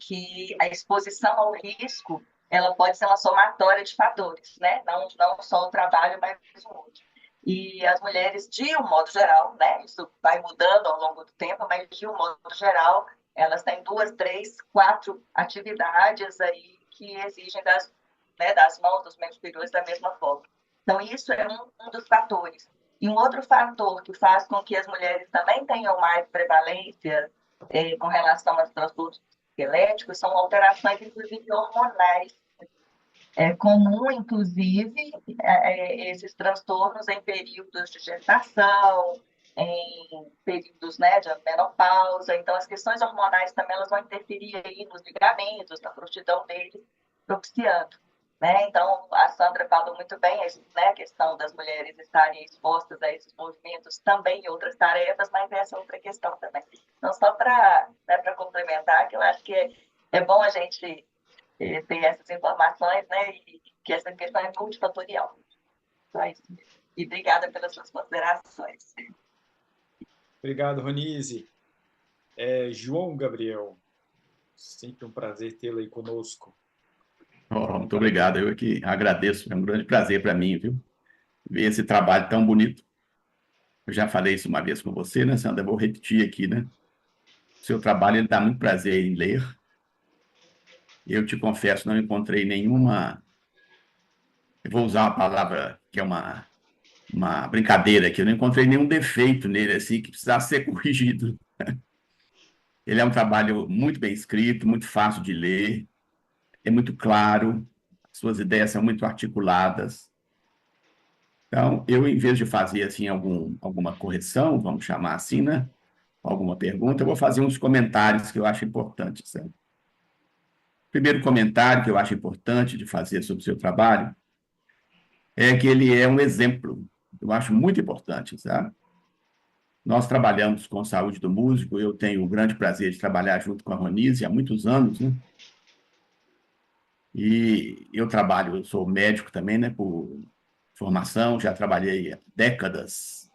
que a exposição ao risco, ela pode ser uma somatória de fatores, né? Não só o trabalho, mas o outro. E as mulheres, de um modo geral, né? Isso vai mudando ao longo do tempo, mas de um modo geral, elas têm 2, 3, 4 atividades aí que exigem das mãos dos membros superiores da mesma forma. Então, isso é um dos fatores. E um outro fator que faz com que as mulheres também tenham mais prevalência com relação aos transtornos esqueléticos são alterações, inclusive, hormonais. É comum, inclusive, esses transtornos em períodos de gestação, em períodos, né, de menopausa. Então, as questões hormonais também elas vão interferir aí nos ligamentos, na prontidão deles, propiciando. Né? Então, a Sandra falou muito bem, né, a questão das mulheres estarem expostas a esses movimentos também em outras tarefas, mas essa é outra questão também. Então, só para complementar, que eu acho que é bom a gente ter essas informações, né, e que essa questão é multifatorial. Só isso. E obrigada pelas suas considerações. Obrigado, Ronise. João Gabriel, sempre um prazer tê-lo aí conosco. Muito obrigado, eu que agradeço, é um grande prazer para mim, viu? Ver esse trabalho tão bonito. Eu já falei isso uma vez com você, né, Sandra? Eu vou repetir aqui, né? O seu trabalho, ele dá muito prazer em ler. Eu te confesso, não encontrei nenhuma... Eu vou usar uma palavra que é uma brincadeira aqui, eu não encontrei nenhum defeito nele, assim, que precisasse ser corrigido. Ele é um trabalho muito bem escrito, muito fácil de ler, é muito claro, suas ideias são muito articuladas. Então, eu, em vez de fazer assim alguma correção, vamos chamar assim, né? Alguma pergunta, eu vou fazer uns comentários que eu acho importantes. Sabe? O primeiro comentário que eu acho importante de fazer sobre o seu trabalho é que ele é um exemplo. Eu acho muito importante, sabe? Nós trabalhamos com saúde do músico, eu tenho o grande prazer de trabalhar junto com a Ronise há muitos anos, né? E eu sou médico também, né, por formação, já trabalhei há décadas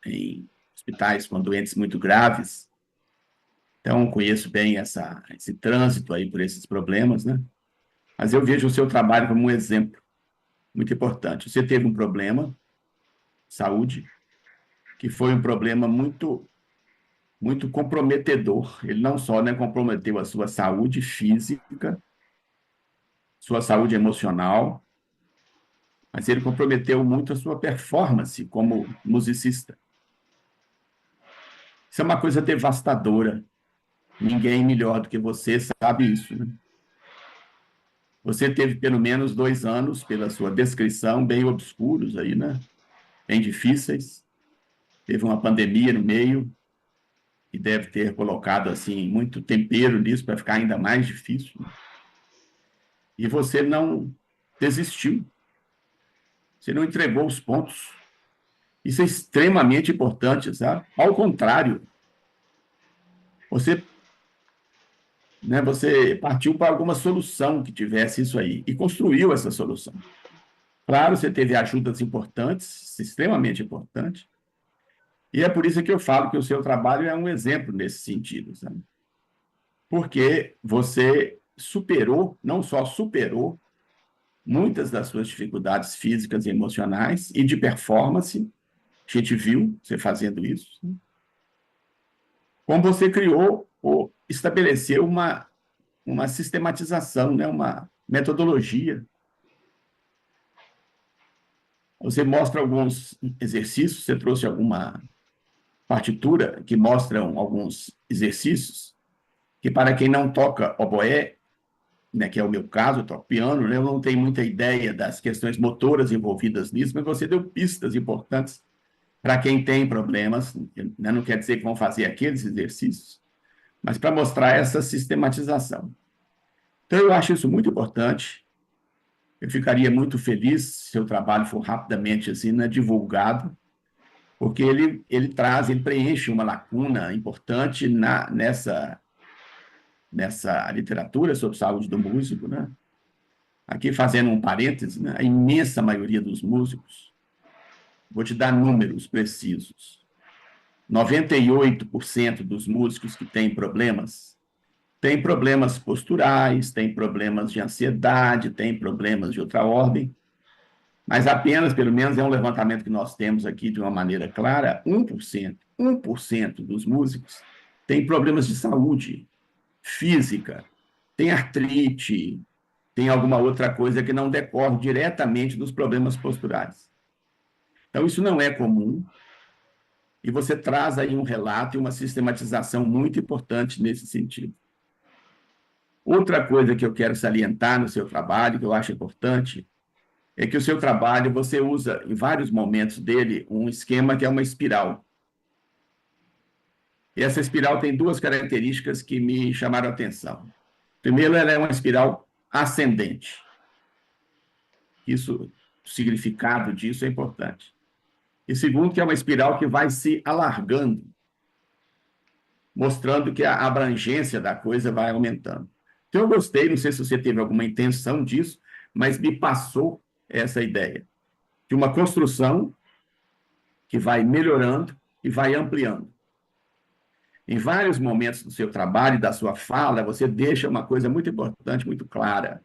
em hospitais com doentes muito graves, então conheço bem esse trânsito aí por esses problemas, né? Mas eu vejo o seu trabalho como um exemplo muito importante. Você teve um problema de saúde, que foi um problema muito comprometedor. Ele não só, né, comprometeu a sua saúde física, sua saúde emocional, mas ele comprometeu muito a sua performance como musicista. Isso é uma coisa devastadora. Ninguém melhor do que você sabe isso, né? Você teve pelo menos 2 anos, pela sua descrição, bem obscuros aí, né? Bem difíceis. Teve uma pandemia no meio, e deve ter colocado assim muito tempero nisso para ficar ainda mais difícil. E você não desistiu. Você não entregou os pontos. Isso é extremamente importante, sabe? Ao contrário, você, você partiu para alguma solução que tivesse isso aí e construiu essa solução. Claro, você teve ajudas importantes, extremamente importantes, e é por isso que eu falo que o seu trabalho é um exemplo nesse sentido, sabe? Porque você superou, não só superou, muitas das suas dificuldades físicas e emocionais e de performance, a gente viu você fazendo isso, né? Como você criou ou estabeleceu uma sistematização, né? Uma metodologia. Você mostra alguns exercícios, você trouxe alguma partitura que mostram alguns exercícios que, para quem não toca oboé, né, que é o meu caso, eu toco piano, né, eu não tenho muita ideia das questões motoras envolvidas nisso, mas você deu pistas importantes para quem tem problemas, né, não quer dizer que vão fazer aqueles exercícios, mas para mostrar essa sistematização. Então, eu acho isso muito importante. Eu ficaria muito feliz se seu trabalho for rapidamente assim, né, divulgado, porque ele preenche uma lacuna importante nessa literatura sobre saúde do músico, né? Aqui fazendo um parêntese, né? A imensa maioria dos músicos, vou te dar números precisos, 98% dos músicos que têm problemas posturais, têm problemas de ansiedade, têm problemas de outra ordem, mas apenas, pelo menos é um levantamento que nós temos aqui de uma maneira clara, 1% dos músicos têm problemas de saúde física, tem artrite, tem alguma outra coisa que não decorre diretamente dos problemas posturais. Então, isso não é comum, e você traz aí um relato e uma sistematização muito importante nesse sentido. Outra coisa que eu quero salientar no seu trabalho, que eu acho importante, é que o seu trabalho, você usa, em vários momentos dele, um esquema que é uma espiral. E essa espiral tem duas características que me chamaram a atenção. Primeiro, ela é uma espiral ascendente. O significado disso é importante. E segundo, que é uma espiral que vai se alargando, mostrando que a abrangência da coisa vai aumentando. Então, eu gostei, não sei se você teve alguma intenção disso, mas me passou essa ideia de uma construção que vai melhorando e vai ampliando. Em vários momentos do seu trabalho e da sua fala, você deixa uma coisa muito importante, muito clara,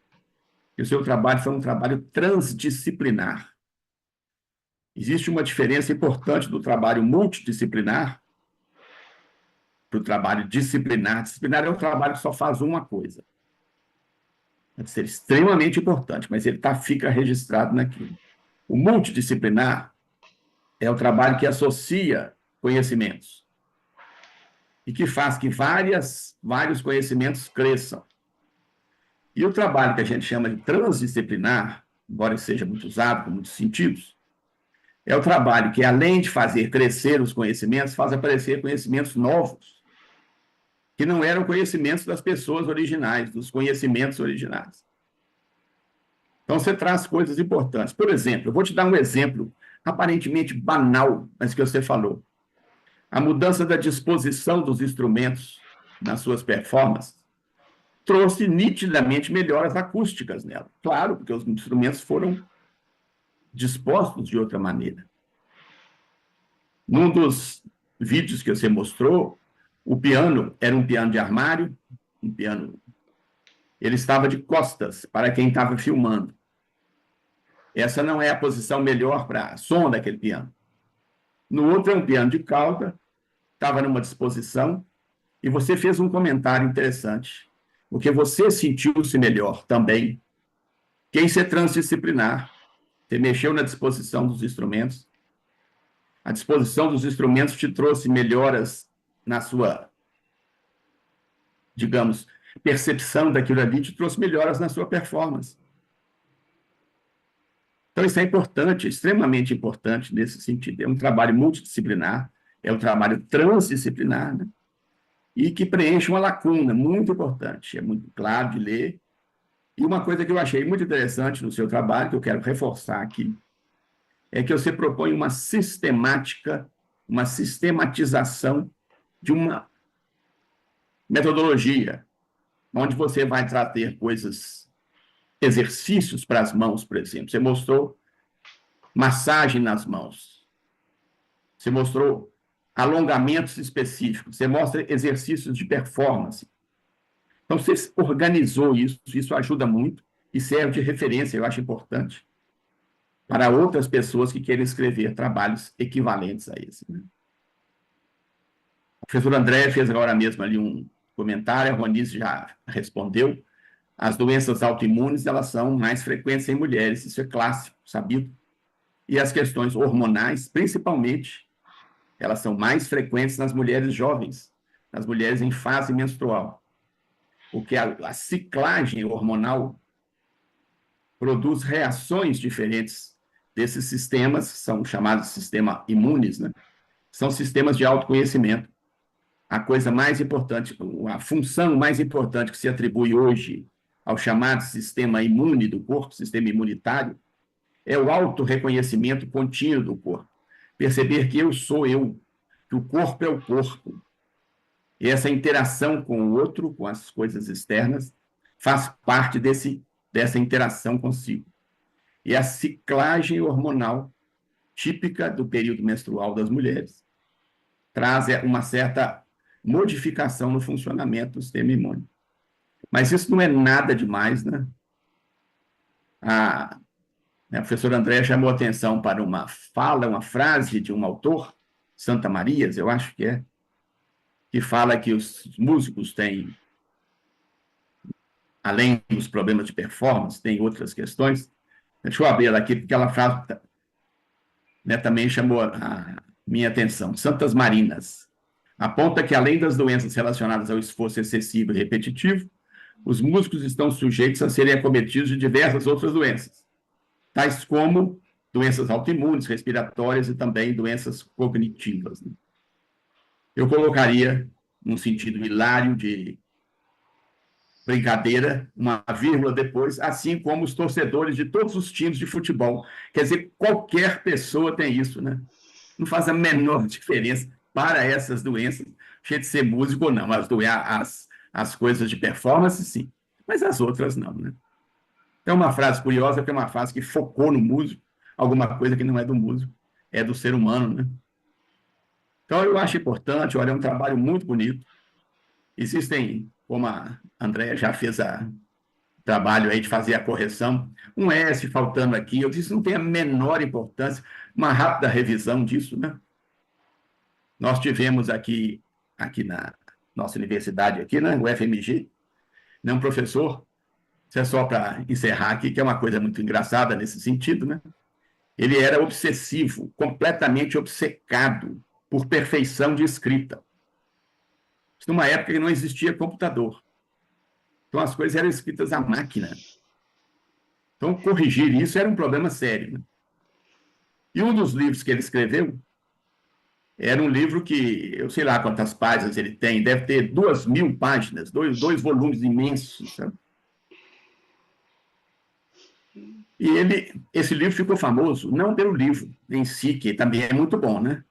que o seu trabalho foi um trabalho transdisciplinar. Existe uma diferença importante do trabalho multidisciplinar para o trabalho disciplinar. Disciplinar é um trabalho que só faz uma coisa. Pode ser extremamente importante, mas ele fica registrado naquilo. O multidisciplinar é o trabalho que associa conhecimentos e que faz que vários conhecimentos cresçam. E o trabalho que a gente chama de transdisciplinar, embora seja muito usado com muitos sentidos, é o trabalho que, além de fazer crescer os conhecimentos, faz aparecer conhecimentos novos, que não eram conhecimentos das pessoas originais, dos conhecimentos originais. Então, você traz coisas importantes. Por exemplo, eu vou te dar um exemplo aparentemente banal, mas que você falou. A mudança da disposição dos instrumentos nas suas performances trouxe nitidamente melhoras acústicas nela. Claro, porque os instrumentos foram dispostos de outra maneira. Num dos vídeos que você mostrou, o piano era um piano de armário, um piano. Ele estava de costas para quem estava filmando. Essa não é a posição melhor para som daquele piano. No outro é um piano de cauda, estava numa disposição, e você fez um comentário interessante, porque você sentiu-se melhor também. Quem ser transdisciplinar, você mexeu na disposição dos instrumentos, a disposição dos instrumentos te trouxe melhoras na sua, digamos, percepção daquilo ali, te trouxe melhoras na sua performance. Então, isso é importante, extremamente importante nesse sentido. É um trabalho multidisciplinar, é um trabalho transdisciplinar, né? E que preenche uma lacuna muito importante, é muito claro de ler. E uma coisa que eu achei muito interessante no seu trabalho, que eu quero reforçar aqui, é que você propõe uma sistemática, uma sistematização de uma metodologia, onde você vai trazer coisas, exercícios para as mãos, por exemplo. Você mostrou massagem nas mãos. Você mostrou alongamentos específicos. Você mostra exercícios de performance. Então, você organizou isso ajuda muito e serve de referência, eu acho importante, para outras pessoas que querem escrever trabalhos equivalentes a esse, né? O professor André fez agora mesmo ali um comentário, a Ronice já respondeu. As doenças autoimunes, elas são mais frequentes em mulheres, isso é clássico, sabido. E as questões hormonais, principalmente, elas são mais frequentes nas mulheres jovens, nas mulheres em fase menstrual. Porque a ciclagem hormonal produz reações diferentes desses sistemas, são chamados de sistemas imunes, né? São sistemas de autoconhecimento. A coisa mais importante, a função mais importante que se atribui hoje ao chamado sistema imune do corpo, sistema imunitário, é o autorreconhecimento contínuo do corpo. Perceber que eu sou eu, que o corpo é o corpo. E essa interação com o outro, com as coisas externas, faz parte dessa interação consigo. E a ciclagem hormonal, típica do período menstrual das mulheres, traz uma certa modificação no funcionamento do sistema imune. Mas isso não é nada demais, né? A professora Andréa chamou atenção para uma fala, uma frase de um autor, Santa Marias, eu acho que fala que os músicos têm, além dos problemas de performance, tem outras questões. Deixa eu abrir ela aqui, porque ela frase, né, também chamou a minha atenção. Santas Marinas aponta que, além das doenças relacionadas ao esforço excessivo e repetitivo, os músicos estão sujeitos a serem acometidos de diversas outras doenças, tais como doenças autoimunes, respiratórias e também doenças cognitivas, né? Eu colocaria, num sentido hilário de brincadeira, uma vírgula depois, assim como os torcedores de todos os times de futebol. Quer dizer, qualquer pessoa tem isso, né? Não faz a menor diferença para essas doenças, cheio de ser músico ou não. As coisas de performance, sim, mas as outras não, né? É uma frase curiosa, porque é uma frase que focou no músico, alguma coisa que não é do músico, é do ser humano, né? Então, eu acho importante, olha, é um trabalho muito bonito. Existem, como a Andréa já fez o trabalho aí de fazer a correção, um S faltando aqui, eu disse, não tem a menor importância, uma rápida revisão disso, né? Nós tivemos aqui na nossa universidade, aqui, né, o FMG, né, um professor, isso é só para encerrar aqui, que é uma coisa muito engraçada nesse sentido, né? Ele era obsessivo, completamente obcecado por perfeição de escrita. Isso numa época que não existia computador. Então, as coisas eram escritas à máquina. Então, corrigir isso era um problema sério, né? E um dos livros que ele escreveu era um livro que, eu sei lá quantas páginas ele tem, deve ter 2.000 páginas, dois volumes imensos, sabe? E esse livro ficou famoso, não pelo livro em si, que também é muito bom, né?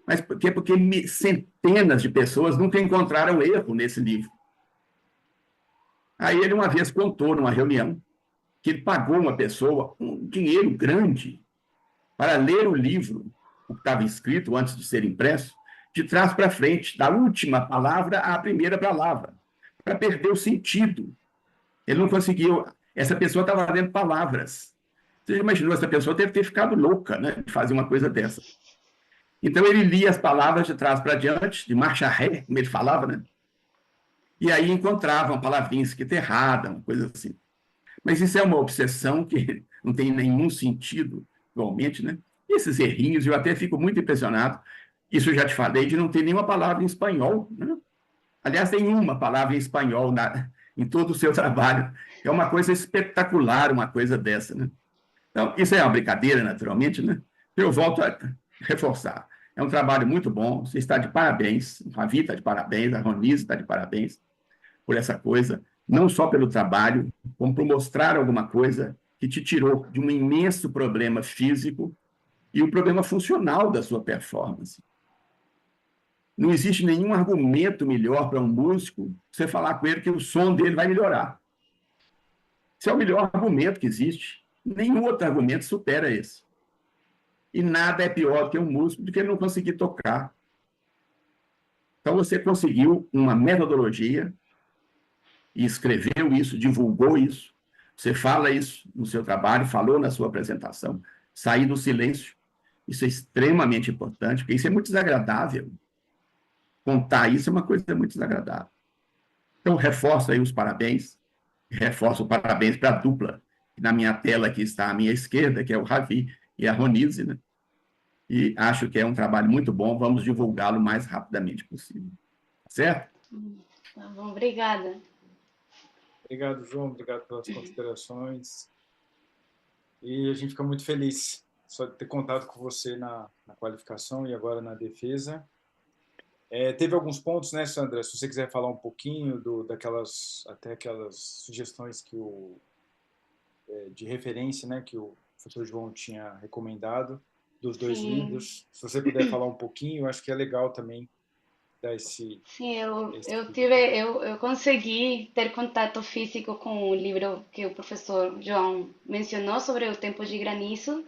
Mas por quê? Porque centenas de pessoas nunca encontraram erro nesse livro. Aí ele uma vez contou numa reunião que ele pagou uma pessoa um dinheiro grande para ler o livro, o que estava escrito antes de ser impresso, de trás para frente, da última palavra à primeira palavra, para perder o sentido. Ele não conseguiu. Essa pessoa estava lendo palavras. Você já imaginou, essa pessoa deve ter ficado louca, né, de fazer uma coisa dessa. Então ele lia as palavras de trás para diante, de marcha ré, como ele falava, né? E aí encontrava uma palavrinha escrita errada, uma coisa assim. Mas isso é uma obsessão que não tem nenhum sentido, igualmente, né? E esses errinhos, eu até fico muito impressionado. Isso eu já te falei, de não ter nenhuma palavra em espanhol, né? Aliás, tem uma palavra em espanhol em todo o seu trabalho. É uma coisa espetacular, uma coisa dessa, né? Então, isso é uma brincadeira, naturalmente, né? Eu volto a reforçar. É um trabalho muito bom, você está de parabéns, a Ravi está de parabéns, a Ronise está de parabéns por essa coisa, não só pelo trabalho, como por mostrar alguma coisa que te tirou de um imenso problema físico e o problema funcional da sua performance. Não existe nenhum argumento melhor para um músico você falar com ele que o som dele vai melhorar. Esse é o melhor argumento que existe. Nenhum outro argumento supera esse. E nada é pior do que um músico do que ele não conseguir tocar. Então, você conseguiu uma metodologia e escreveu isso, divulgou isso. Você fala isso no seu trabalho, falou na sua apresentação, sair do silêncio. Isso é extremamente importante, porque isso é muito desagradável. Contar isso é uma coisa muito desagradável. Então, reforço aí os parabéns, reforço o parabéns para a dupla. Na minha tela aqui está à minha esquerda, que é o Ravi e a Ronise, né? E acho que é um trabalho muito bom, vamos divulgá-lo o mais rapidamente possível. Certo? Tá bom, obrigada. Obrigado, João. Obrigado pelas considerações. E a gente fica muito feliz só de ter contado com você na qualificação e agora na defesa. Teve alguns pontos, né, Sandra? Se você quiser falar um pouquinho até aquelas sugestões de referência, né, que o professor João tinha recomendado, dos dois Sim, livros. Se você puder falar um pouquinho, eu acho que é legal também dar esse feedback. eu consegui ter contato físico com o livro que o professor João mencionou sobre o Tempo de Granizo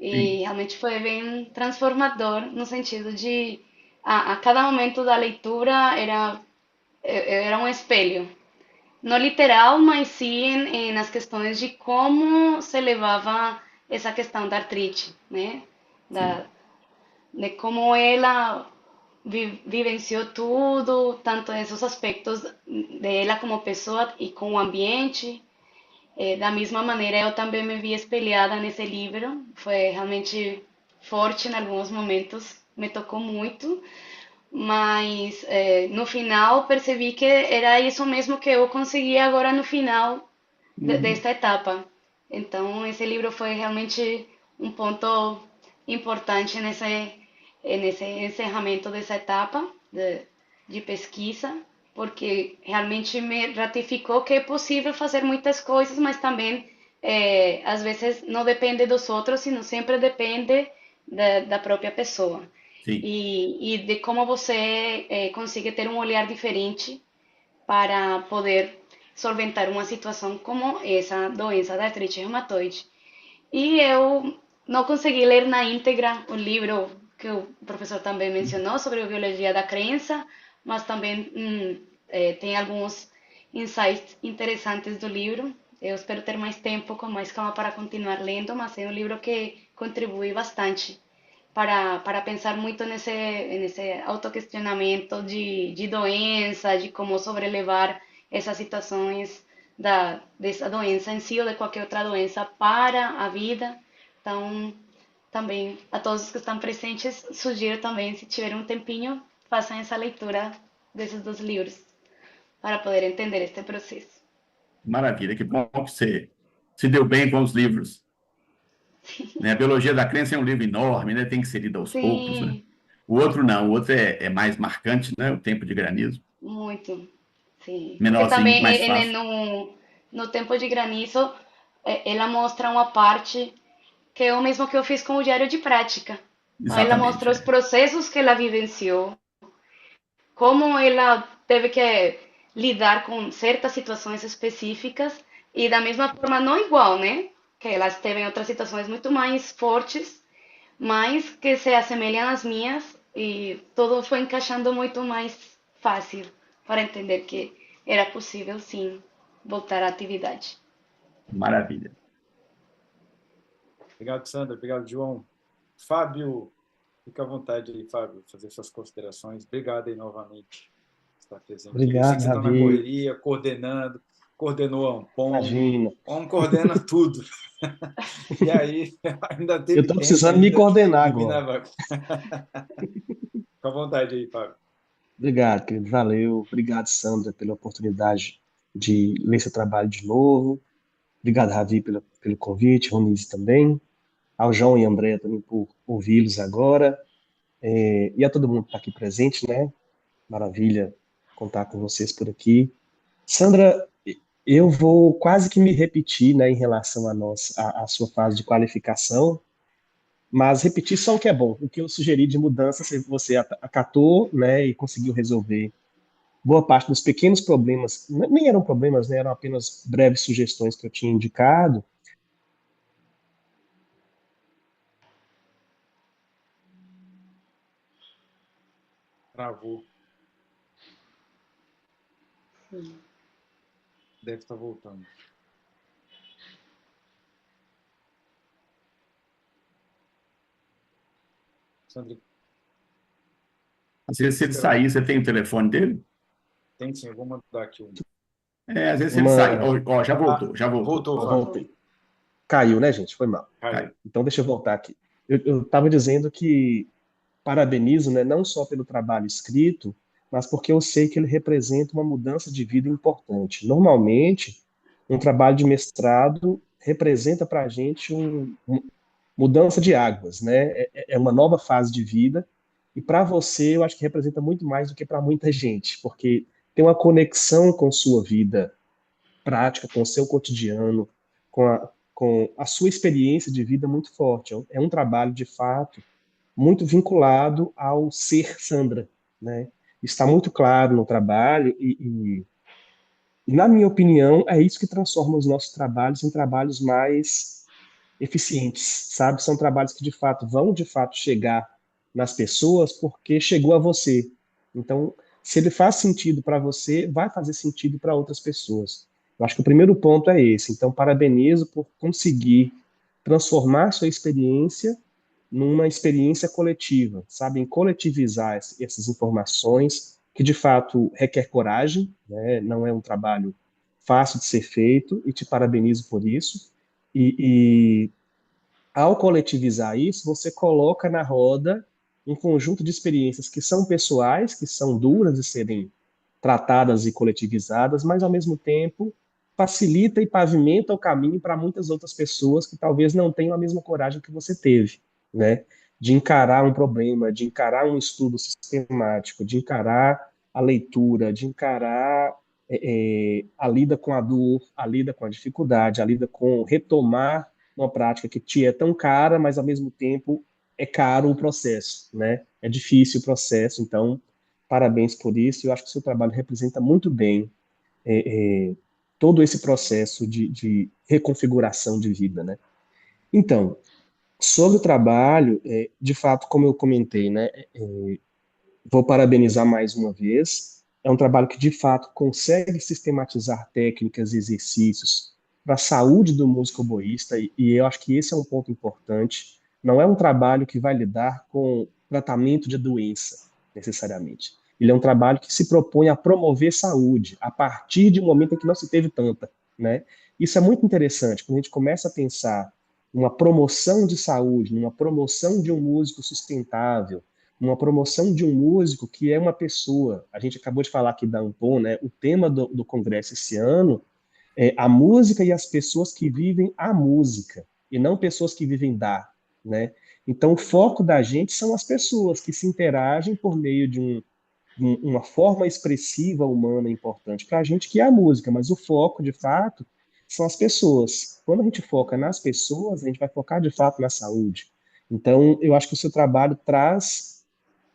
e Sim, realmente foi bem transformador no sentido de a cada momento da leitura era um espelho. No literal, mas sim nas questões de como se levava essa questão da artrite, né? sim, Da, de como ela vivenciou tudo, tanto esses aspectos dela como pessoa e com o ambiente. Da mesma maneira, eu também me vi espelhada nesse livro. Foi realmente forte em alguns momentos, me tocou muito, mas no final percebi que era isso mesmo que eu consegui agora no final uhum, desta etapa. Então, esse livro foi realmente um ponto importante nesse encerramento dessa etapa de pesquisa, porque realmente me ratificou que é possível fazer muitas coisas, mas também, às vezes, não depende dos outros, sino sempre depende da própria pessoa. sim. E de como você consegue ter um olhar diferente para poder solventar uma situação como essa doença da artrite reumatoide. E eu não consegui ler na íntegra o livro que o professor também mencionou sobre a biologia da crença, mas também tem alguns insights interessantes do livro. Eu espero ter mais tempo, com mais calma para continuar lendo, mas é um livro que contribui bastante para pensar muito nesse autoquestionamento de doença, de como sobrelevar essas situações dessa doença em si ou de qualquer outra doença para a vida. Então, também a todos os que estão presentes, sugiro também, se tiverem um tempinho, façam essa leitura desses dois livros para poder entender este processo. Maravilha, que bom que você se deu bem com os livros. Né? A Biologia da Crença é um livro enorme, né? Tem que ser lido aos poucos, né? Sim, O outro não, o outro é mais marcante, né? O Tempo de Granizo, muito. Sim, porque menorzinho, também mais fácil. no Tempo de Granizo ela mostra uma parte que é o mesmo que eu fiz com o diário de prática. Então, ela Exatamente. mostra os processos que ela vivenciou, como ela teve que lidar com certas situações específicas e da mesma forma não igual, né? Que elas teve outras situações muito mais fortes, mas que se assemelham às minhas e tudo foi encaixando muito mais fácil para entender que era possível sim voltar à atividade. Maravilha. Obrigado, Sandra. Obrigado, João. Fábio, fica à vontade aí, Fábio, fazer suas considerações. Obrigado aí novamente por estar presente aí. Eu sei que Obrigado, você está na Ravi. correria, coordenou a Ampom, Imagina. a Ampom coordena tudo. E aí, ainda Eu teve estou tempo precisando me ainda coordenar de vir na agora. vaga. Fica à vontade aí, Fábio. Obrigado, querido. Valeu. Obrigado, Sandra, pela oportunidade de ler seu trabalho de novo. Obrigado, Ravi, pelo convite. Ronise também. Ao João e André também por ouvi-los agora. E a todo mundo que está aqui presente, né? Maravilha contar com vocês por aqui. Sandra, eu vou quase que me repetir, né, em relação à sua fase de qualificação. Mas repetir só o que é bom. O que eu sugeri de mudança, você acatou, né, e conseguiu resolver boa parte dos pequenos problemas, nem eram problemas, né, eram apenas breves sugestões que eu tinha indicado. Travou. Deve estar voltando. Sandra, Às vezes, se ele sair, você tem o telefone dele? tem sim, eu vou mandar aqui um. Às vezes, se ele sair. Uma... Ó, já Ah, voltou, já voltou. voltou, Ó, Fábio. voltei. Caiu, né, gente? Foi mal. Caiu. Caiu. Então, deixa eu voltar aqui. Eu estava dizendo que parabenizo, né, não só pelo trabalho escrito, mas porque eu sei que ele representa uma mudança de vida importante. Normalmente, um trabalho de mestrado representa para a gente mudança de águas, né? É uma nova fase de vida. E para você, eu acho que representa muito mais do que para muita gente, porque tem uma conexão com sua vida prática, com o seu cotidiano, com a sua experiência de vida muito forte. É um trabalho, de fato, muito vinculado ao ser Sandra, né? Está muito claro no trabalho e, na minha opinião, é isso que transforma os nossos trabalhos em trabalhos mais eficientes, sabe? São trabalhos que de fato vão de fato chegar nas pessoas porque chegou a você. Então, se ele faz sentido para você, vai fazer sentido para outras pessoas. Eu acho que o primeiro ponto é esse. Então, parabenizo por conseguir transformar sua experiência numa experiência coletiva, sabe? Em coletivizar essas informações, que de fato requer coragem, né? Não é um trabalho fácil de ser feito, e te parabenizo por isso. E ao coletivizar isso, você coloca na roda um conjunto de experiências que são pessoais, que são duras de serem tratadas e coletivizadas, mas ao mesmo tempo facilita e pavimenta o caminho para muitas outras pessoas que talvez não tenham a mesma coragem que você teve, né? De encarar um problema, de encarar um estudo sistemático, de encarar a leitura, de encarar a lida com a dor, a lida com a dificuldade, a lida com retomar uma prática que te é tão cara, mas ao mesmo tempo é caro o processo, né? É difícil o processo, então parabéns por isso. Eu acho que o seu trabalho representa muito bem todo esse processo de reconfiguração de vida, né? Então, sobre o trabalho, de fato, como eu comentei, né? Vou parabenizar mais uma vez. É um trabalho que, de fato, consegue sistematizar técnicas e exercícios para a saúde do músico oboísta, e eu acho que esse é um ponto importante. Não é um trabalho que vai lidar com tratamento de doença, necessariamente. Ele é um trabalho que se propõe a promover saúde, a partir de um momento em que não se teve tanta, né? Isso é muito interessante, quando a gente começa a pensar numa promoção de saúde, numa promoção de um músico sustentável, uma promoção de um músico que é uma pessoa. A gente acabou de falar aqui da Ampon, né? O tema do congresso esse ano é a música e as pessoas que vivem a música, e não pessoas que vivem da, né? Então, o foco da gente são as pessoas que se interagem por meio de uma forma expressiva humana importante para a gente, que é a música, mas o foco, de fato, são as pessoas. Quando a gente foca nas pessoas, a gente vai focar, de fato, na saúde. Então, eu acho que o seu trabalho traz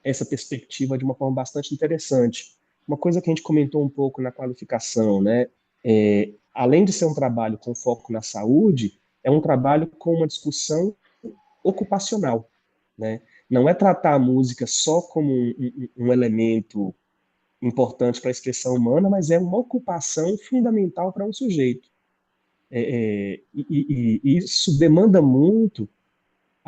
essa perspectiva de uma forma bastante interessante. Uma coisa que a gente comentou um pouco na qualificação, né? Além de ser um trabalho com foco na saúde, é um trabalho com uma discussão ocupacional, né? Não é tratar a música só como um elemento importante para a expressão humana, mas é uma ocupação fundamental para um sujeito. E isso demanda muito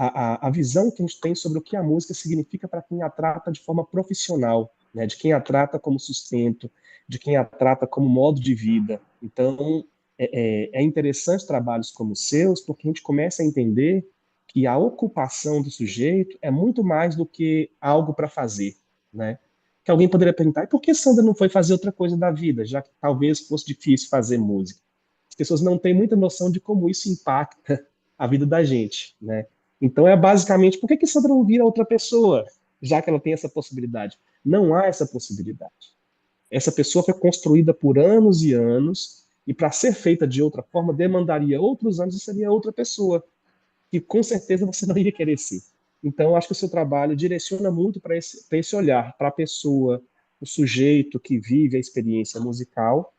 a visão que a gente tem sobre o que a música significa para quem a trata de forma profissional, né? De quem a trata como sustento, de quem a trata como modo de vida. Então, é interessante trabalhos como os seus, porque a gente começa a entender que a ocupação do sujeito é muito mais do que algo para fazer, né? Que alguém poderia perguntar, e por que Sandra não foi fazer outra coisa da vida, já que talvez fosse difícil fazer música? As pessoas não têm muita noção de como isso impacta a vida da gente, né? Então é basicamente, por que que Sandra não vira outra pessoa, já que ela tem essa possibilidade? Não há essa possibilidade. Essa pessoa foi construída por anos e anos, e para ser feita de outra forma, demandaria outros anos e seria outra pessoa, que com certeza você não iria querer ser. Então, eu acho que o seu trabalho direciona muito para esse olhar, para a pessoa, o sujeito que vive a experiência musical,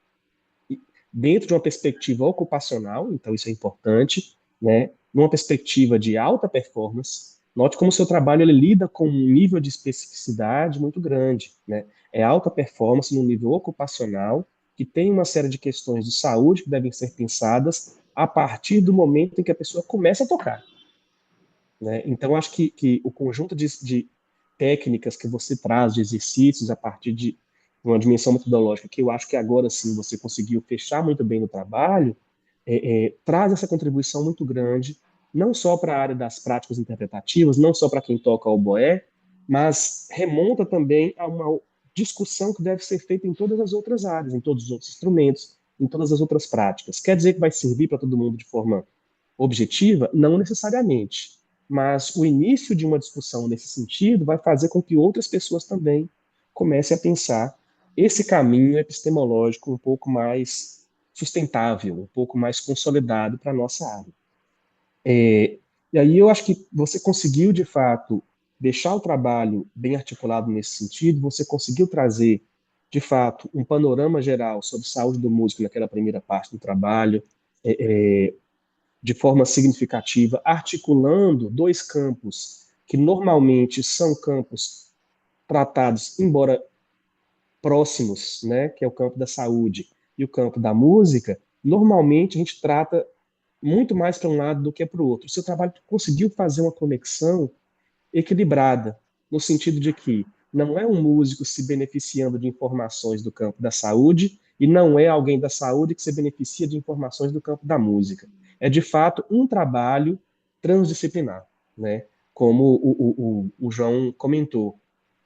dentro de uma perspectiva ocupacional, então isso é importante, né? Numa perspectiva de alta performance. Note como o seu trabalho ele lida com um nível de especificidade muito grande, né? É alta performance no nível ocupacional, que tem uma série de questões de saúde que devem ser pensadas a partir do momento em que a pessoa começa a tocar, né? Então, acho que o conjunto de técnicas que você traz, de exercícios a partir de uma dimensão metodológica, que eu acho que agora sim você conseguiu fechar muito bem no trabalho, traz essa contribuição muito grande, não só para a área das práticas interpretativas, não só para quem toca oboé, mas remonta também a uma discussão que deve ser feita em todas as outras áreas, em todos os outros instrumentos, em todas as outras práticas. Quer dizer que vai servir para todo mundo de forma objetiva? Não necessariamente. Mas o início de uma discussão nesse sentido vai fazer com que outras pessoas também comecem a pensar esse caminho epistemológico um pouco mais sustentável, um pouco mais consolidado para a nossa área. E aí eu acho que você conseguiu, de fato, deixar o trabalho bem articulado nesse sentido, você conseguiu trazer, de fato, um panorama geral sobre saúde do músico naquela primeira parte do trabalho, de forma significativa, articulando dois campos que normalmente são campos tratados, embora próximos, né, que é o campo da saúde e o campo da música, normalmente a gente trata muito mais para um lado do que para o outro. O seu trabalho conseguiu fazer uma conexão equilibrada, no sentido de que não é um músico se beneficiando de informações do campo da saúde e não é alguém da saúde que se beneficia de informações do campo da música. É, de fato, um trabalho transdisciplinar, né? Como o João comentou.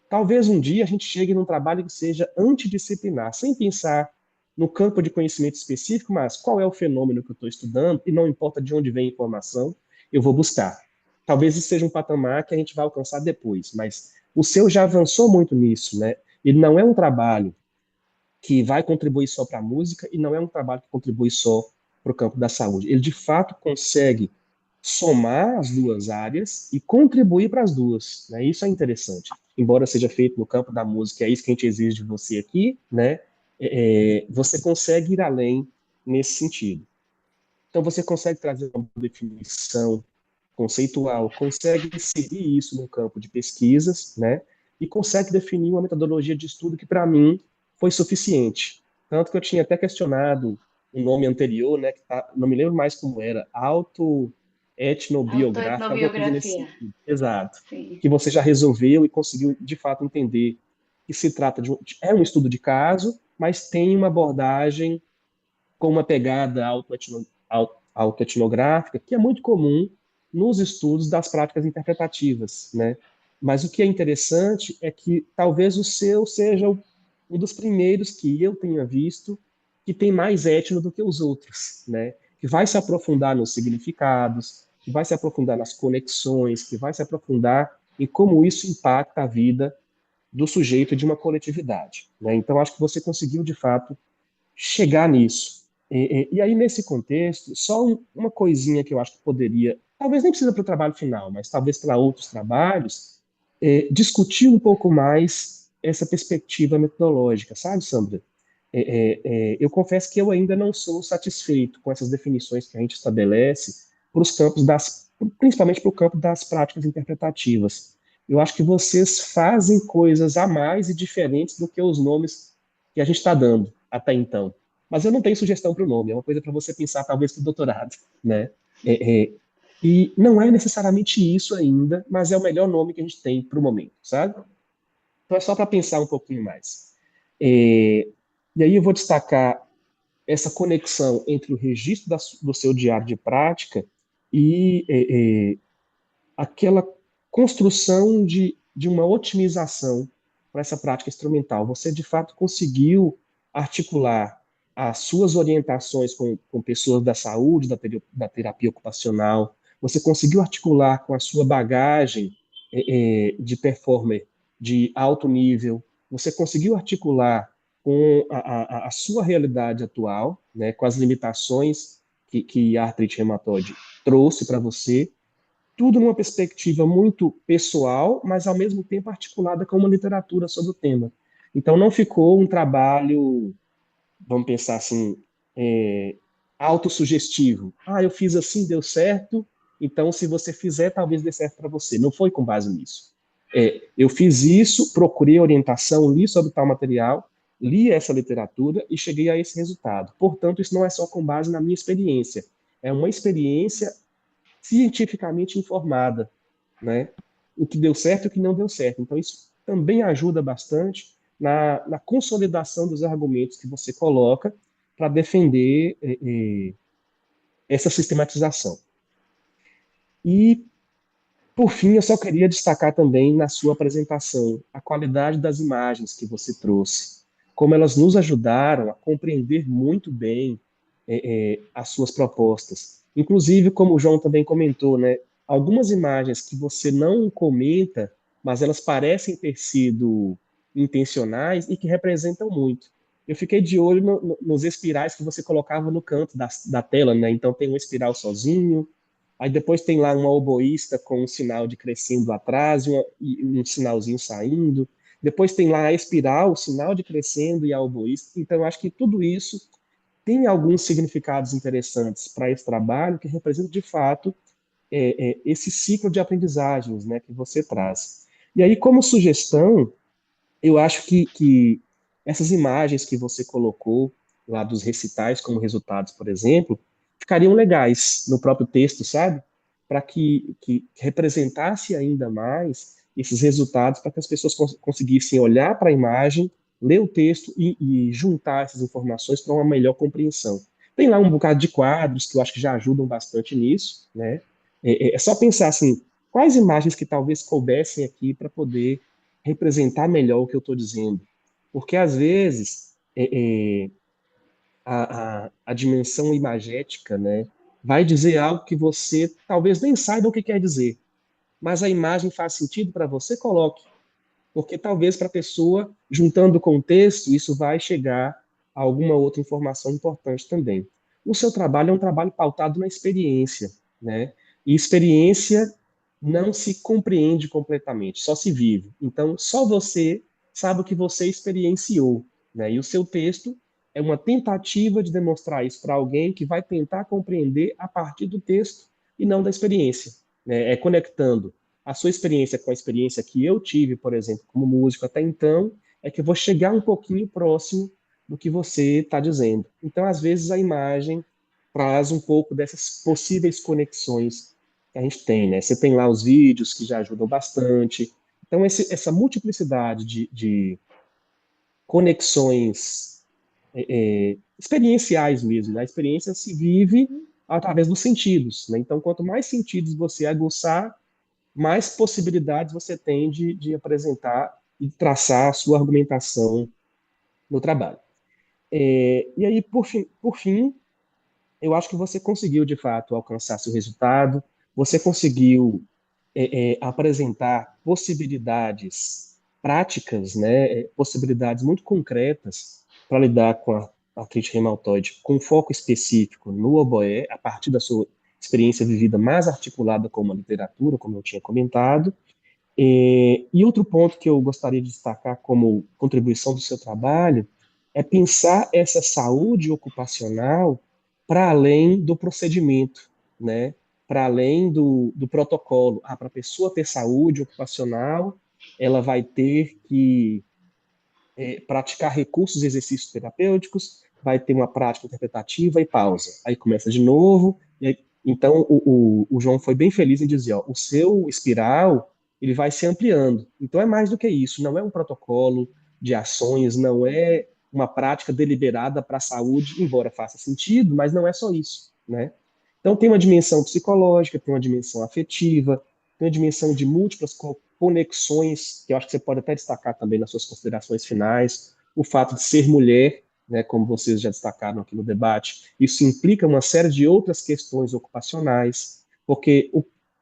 Talvez um dia a gente chegue num trabalho que seja antidisciplinar, sem pensar no campo de conhecimento específico, mas qual é o fenômeno que eu estou estudando, e não importa de onde vem a informação, eu vou buscar. Talvez isso seja um patamar que a gente vai alcançar depois, mas o seu já avançou muito nisso, né? Ele não é um trabalho que vai contribuir só para a música e não é um trabalho que contribui só para o campo da saúde. Ele, de fato, consegue somar as duas áreas e contribuir para as duas, né? Isso é interessante. Embora seja feito no campo da música, é isso que a gente exige de você aqui, né? Você consegue ir além nesse sentido. Então, você consegue trazer uma definição conceitual, consegue inserir isso no campo de pesquisas, né? E consegue definir uma metodologia de estudo que, para mim, foi suficiente. Tanto que eu tinha até questionado o nome anterior, né? Que não me lembro mais como era, autoetnobiográfica, alguma coisa nesse Autoetnobiografia. sentido. Exato. Sim. Que você já resolveu e conseguiu, de fato, entender que se trata é um estudo de caso, mas tem uma abordagem com uma pegada autoetnográfica, que é muito comum nos estudos das práticas interpretativas, né? Mas o que é interessante é que talvez o seu seja um dos primeiros que eu tenha visto que tem mais etno do que os outros, né? Que vai se aprofundar nos significados, que vai se aprofundar nas conexões, que vai se aprofundar em como isso impacta a vida do sujeito de uma coletividade, né? Então, acho que você conseguiu, de fato, chegar nisso. E aí, nesse contexto, só uma coisinha que eu acho que poderia talvez nem precisa para o trabalho final, mas talvez para outros trabalhos, discutir um pouco mais essa perspectiva metodológica, sabe, Sandra? Eu confesso que eu ainda não sou satisfeito com essas definições que a gente estabelece para os campos principalmente para o campo das práticas interpretativas. Eu acho que vocês fazem coisas a mais e diferentes do que os nomes que a gente está dando até então. Mas eu não tenho sugestão para o nome, é uma coisa para você pensar talvez para o doutorado, né? É, é, e não é necessariamente isso ainda, mas é o melhor nome que a gente tem para o momento, sabe? Então é só para pensar um pouquinho mais. É, e aí eu vou destacar essa conexão entre o registro do seu diário de prática e aquela construção de uma otimização para essa prática instrumental. Você, de fato, conseguiu articular as suas orientações com pessoas da saúde, da terapia ocupacional, você conseguiu articular com a sua bagagem de performer de alto nível, você conseguiu articular com a sua realidade atual, né, com as limitações que a artrite reumatoide trouxe para você, tudo numa perspectiva muito pessoal, mas ao mesmo tempo articulada com uma literatura sobre o tema. Então não ficou um trabalho, vamos pensar assim, é, autossugestivo. Ah, eu fiz assim, deu certo, então se você fizer, talvez dê certo para você. Não foi com base nisso. Eu fiz isso, procurei orientação, li sobre tal material, li essa literatura e cheguei a esse resultado. Portanto, isso não é só com base na minha experiência, é uma experiência cientificamente informada, né? O que deu certo e o que não deu certo. Então, isso também ajuda bastante na consolidação dos argumentos que você coloca para defender essa sistematização. E, por fim, eu só queria destacar também na sua apresentação a qualidade das imagens que você trouxe, como elas nos ajudaram a compreender muito bem as suas propostas. Inclusive, como o João também comentou, né, algumas imagens que você não comenta, mas elas parecem ter sido intencionais e que representam muito. Eu fiquei de olho nos espirais que você colocava no canto da tela, né? Então tem um espiral sozinho, aí depois tem lá uma oboísta com um sinal de crescendo atrás e um sinalzinho saindo. Depois tem lá a espiral, o sinal de crescendo e a oboísta. Então eu acho que tudo isso tem alguns significados interessantes para esse trabalho que representam, de fato, esse ciclo de aprendizagens, né, que você traz. E aí, como sugestão, eu acho que essas imagens que você colocou lá dos recitais como resultados, por exemplo, ficariam legais no próprio texto, sabe? Para que representasse ainda mais esses resultados, para que as pessoas conseguissem olhar para a imagem, ler o texto e juntar essas informações para uma melhor compreensão. Tem lá um bocado de quadros que eu acho que já ajudam bastante nisso, né? É só pensar assim, quais imagens que talvez coubessem aqui para poder representar melhor o que eu estou dizendo. Porque, às vezes, a dimensão imagética, né, vai dizer algo que você talvez nem saiba o que quer dizer, mas a imagem faz sentido para você, coloque. Porque talvez para a pessoa, juntando com o texto, isso vai chegar a alguma outra informação importante também. O seu trabalho é um trabalho pautado na experiência, né? E experiência não se compreende completamente, só se vive. Então, só você sabe o que você experienciou, né? E o seu texto é uma tentativa de demonstrar isso para alguém que vai tentar compreender a partir do texto e não da experiência, né? É conectando a sua experiência com a experiência que eu tive, por exemplo, como músico até então, é que eu vou chegar um pouquinho próximo do que você está dizendo. Então, às vezes, a imagem traz um pouco dessas possíveis conexões que a gente tem, né? Você tem lá os vídeos que já ajudam bastante. Então, essa multiplicidade de conexões experienciais mesmo, né? A experiência se vive através dos sentidos, né? Então, quanto mais sentidos você aguçar, mais possibilidades você tem de apresentar e traçar a sua argumentação no trabalho. E aí, por fim, eu acho que você conseguiu, de fato, alcançar seu resultado, você conseguiu apresentar possibilidades práticas, né, possibilidades muito concretas para lidar com a artrite reumatoide, com foco específico no oboé, a partir da sua experiência vivida mais articulada com uma literatura, como eu tinha comentado. E outro ponto que eu gostaria de destacar como contribuição do seu trabalho é pensar essa saúde ocupacional para além do procedimento, né? Para além do protocolo. Para a pessoa ter saúde ocupacional, ela vai ter que praticar recursos e exercícios terapêuticos, vai ter uma prática interpretativa e pausa. Aí começa de novo. Então, o João foi bem feliz em dizer, ó, o seu espiral ele vai se ampliando. Então, é mais do que isso. Não é um protocolo de ações, não é uma prática deliberada para a saúde, embora faça sentido, mas não é só isso, né? Então, tem uma dimensão psicológica, tem uma dimensão afetiva, tem uma dimensão de múltiplas conexões, que eu acho que você pode até destacar também nas suas considerações finais, o fato de ser mulher, né, como vocês já destacaram aqui no debate, isso implica uma série de outras questões ocupacionais, porque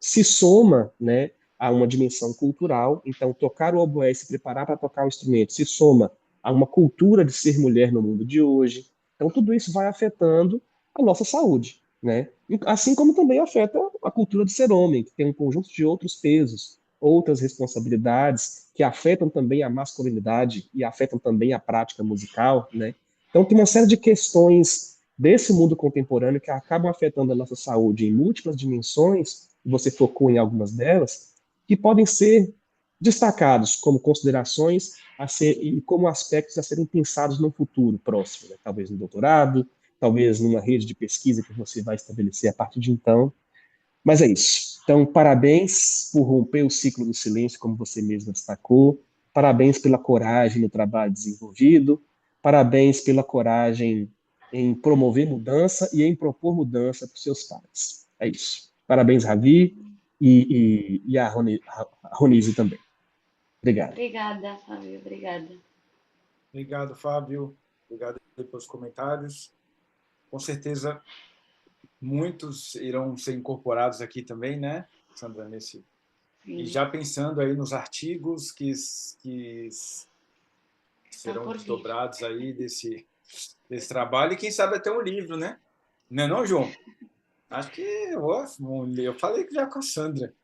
se soma, né, a uma dimensão cultural, então tocar o oboé e se preparar para tocar o instrumento se soma a uma cultura de ser mulher no mundo de hoje, então tudo isso vai afetando a nossa saúde, né? Assim como também afeta a cultura de ser homem, que tem um conjunto de outros pesos, outras responsabilidades que afetam também a masculinidade e afetam também a prática musical, né? Então tem uma série de questões desse mundo contemporâneo que acabam afetando a nossa saúde em múltiplas dimensões, e você focou em algumas delas, que podem ser destacados como considerações a ser e como aspectos a serem pensados no futuro próximo, né? Talvez no doutorado, talvez numa rede de pesquisa que você vai estabelecer a partir de então. Mas é isso. Então, parabéns por romper o ciclo do silêncio, como você mesmo destacou. Parabéns pela coragem no trabalho desenvolvido. Parabéns pela coragem em promover mudança e em propor mudança para os seus pares. É isso. Parabéns, Ravi, e a Ronise também. Obrigado. Obrigada, Fábio, obrigada. Obrigado, Fábio. Obrigado pelos comentários. Com certeza, muitos irão ser incorporados aqui também, né, Sandra, nesse... E já pensando aí nos artigos que serão desdobrados aí desse trabalho, e quem sabe até um livro, né? Não é não, João? Acho que eu falei já com a Sandra,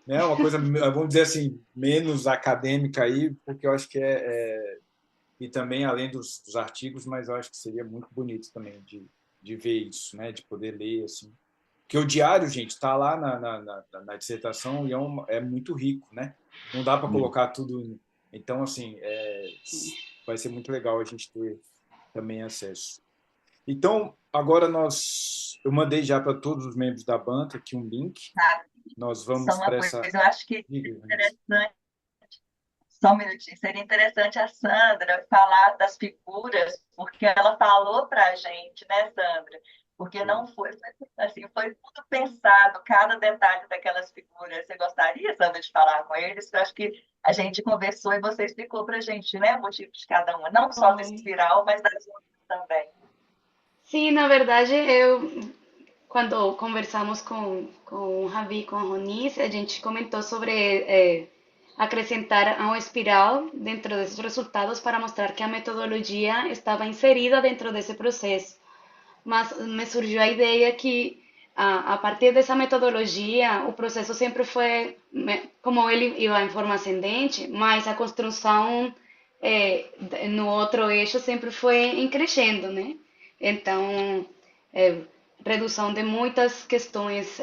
né? Uma coisa, vamos dizer assim, menos acadêmica aí, porque eu acho que e também além dos artigos, mas eu acho que seria muito bonito também de ver isso, né? De poder ler assim. Porque o diário, gente, está lá na dissertação e é muito rico, né? Não dá para colocar tudo. Então, assim, vai ser muito legal a gente ter também acesso. Então, agora eu mandei já para todos os membros da banca aqui um link. Nós vamos para essa... Eu acho que interessante. Só um minutinho. Seria interessante a Sandra falar das figuras, porque ela falou para a gente, né, Sandra? Porque não foi assim, foi tudo pensado, cada detalhe daquelas figuras. Você gostaria, Sandra, de falar com eles? Eu acho que a gente conversou e você explicou para a gente, né, o motivo de cada uma, não só da espiral, mas das outras também. Sim, na verdade, quando conversamos com o Ravi, com a Ronis, a gente comentou sobre acrescentar a um espiral dentro desses resultados para mostrar que a metodologia estava inserida dentro desse processo. Mas me surgiu a ideia que, a partir dessa metodologia, o processo sempre foi, como ele ia em forma ascendente, mas a construção no outro eixo sempre foi em crescendo, né? Então, redução de muitas questões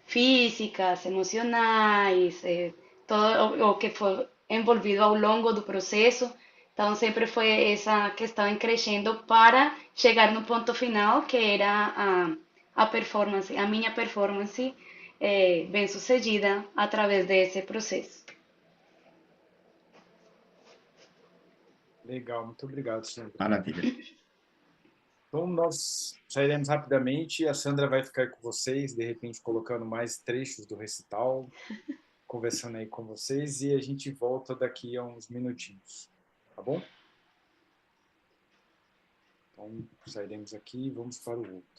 físicas, emocionais, todo o que foi envolvido ao longo do processo. Então, sempre foi essa questão em crescendo para chegar no ponto final, que era a performance, a minha performance bem sucedida através desse processo. Legal, muito obrigado, Sandra. Maravilha. Então, nós sairemos rapidamente. A Sandra vai ficar com vocês, de repente colocando mais trechos do recital, conversando aí com vocês, e a gente volta daqui a uns minutinhos, tá bom? Então, sairemos aqui e vamos para o outro.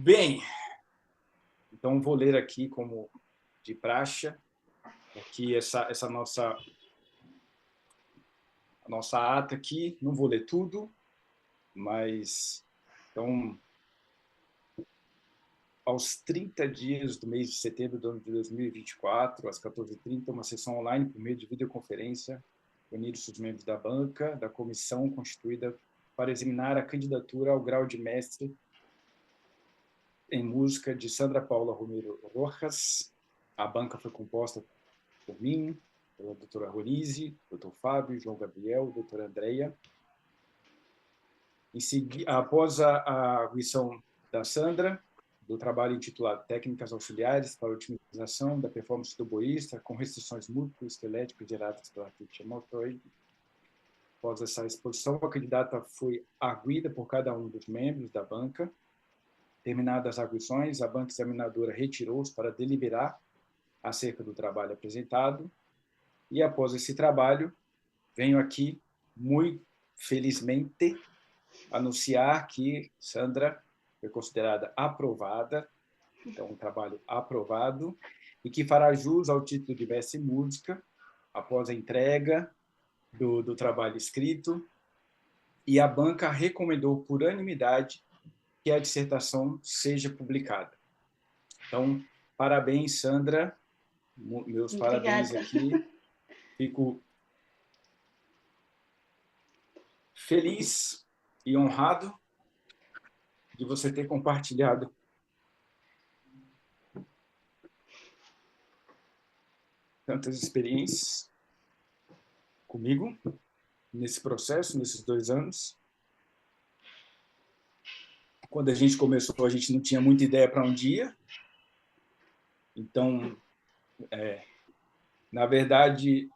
Bem, então vou ler aqui como de praxe, aqui essa nossa ata aqui, não vou ler tudo, mas então aos 30 dias do mês de setembro do ano de 2024, às 14h30, uma sessão online por meio de videoconferência, unidos os membros da banca, da comissão constituída para examinar a candidatura ao grau de mestre em música de Sandra Paula Romero Rojas. A banca foi composta por mim, pela doutora Ronise, doutor Fábio, João Gabriel, doutora Andréia. Após a arguição da Sandra, do trabalho intitulado Técnicas Auxiliares para a Otimização da Performance do Oboísta com Restrições Músculo-Esqueléticas Geradas pela Artrite Reumatoide. Após essa exposição, a candidata foi arguida por cada um dos membros da banca. Terminadas as arguições, a banca examinadora retirou-se para deliberar acerca do trabalho apresentado. E após esse trabalho, venho aqui, muito felizmente, anunciar que Sandra foi considerada aprovada, então um trabalho aprovado, e que fará jus ao título de mestre em música após a entrega do trabalho escrito, e a banca recomendou por unanimidade que a dissertação seja publicada. Então, parabéns, Sandra, meus Muito parabéns obrigada. aqui. Fico feliz e honrado de você ter compartilhado tantas experiências comigo nesse processo, nesses 2 anos. Quando a gente começou, a gente não tinha muita ideia para onde ia. Então, na verdade,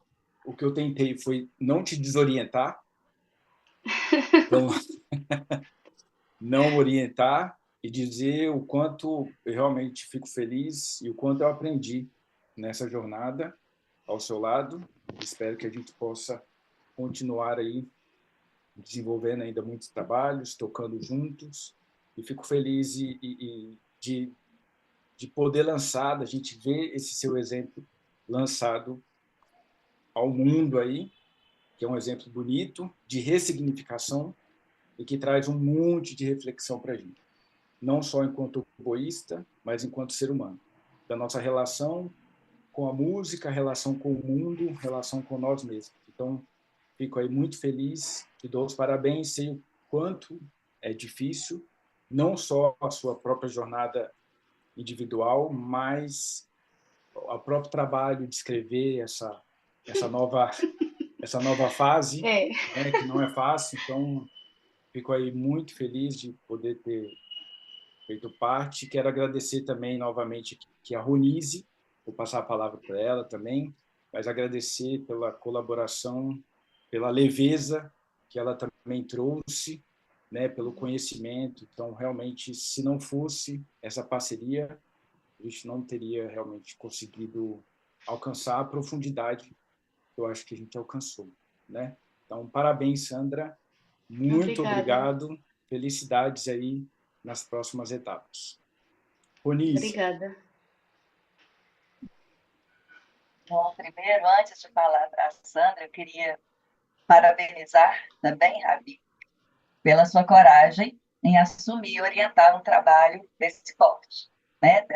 o que eu tentei foi não te desorientar, então, não orientar e dizer o quanto eu realmente fico feliz e o quanto eu aprendi nessa jornada ao seu lado. Espero que a gente possa continuar aí desenvolvendo ainda muitos trabalhos, tocando juntos, e fico feliz de poder lançar, da gente ver esse seu exemplo lançado ao mundo aí, que é um exemplo bonito de ressignificação e que traz um monte de reflexão para a gente, não só enquanto oboísta, mas enquanto ser humano, da nossa relação com a música, relação com o mundo, relação com nós mesmos. Então, fico aí muito feliz, te dou os parabéns, sei o quanto é difícil, não só a sua própria jornada individual, mas o próprio trabalho de escrever essa nova fase, É, né, que não é fácil. Então, fico aí muito feliz de poder ter feito parte. Quero agradecer também novamente que a Ronise, vou passar a palavra para ela também, mas agradecer pela colaboração, pela leveza que ela também trouxe, né, pelo conhecimento. Então, realmente, se não fosse essa parceria, a gente não teria realmente conseguido alcançar a profundidade que eu acho que a gente alcançou, né? Então, parabéns, Sandra. Muito obrigada. obrigado. Felicidades aí nas próximas etapas. Ronise. Obrigada. Bom, primeiro, antes de falar para a Sandra, eu queria parabenizar também, Rabi, pela sua coragem em assumir e orientar um trabalho desse porte, né?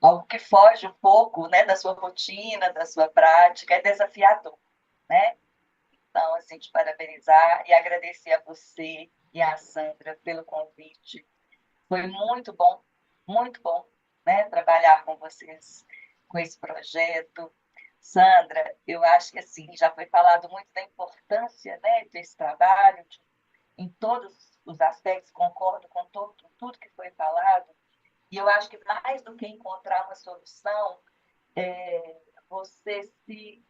Com algo que foge um pouco, né, da sua rotina, da sua prática, é desafiador, né? Então, assim, te parabenizar e agradecer a você e a Sandra pelo convite. Foi muito bom, né, trabalhar com vocês, com esse projeto. Sandra, eu acho que, assim, já foi falado muito da importância, né, desse trabalho, em todos os aspectos, concordo com tudo que foi falado, e eu acho que mais do que encontrar uma solução, você se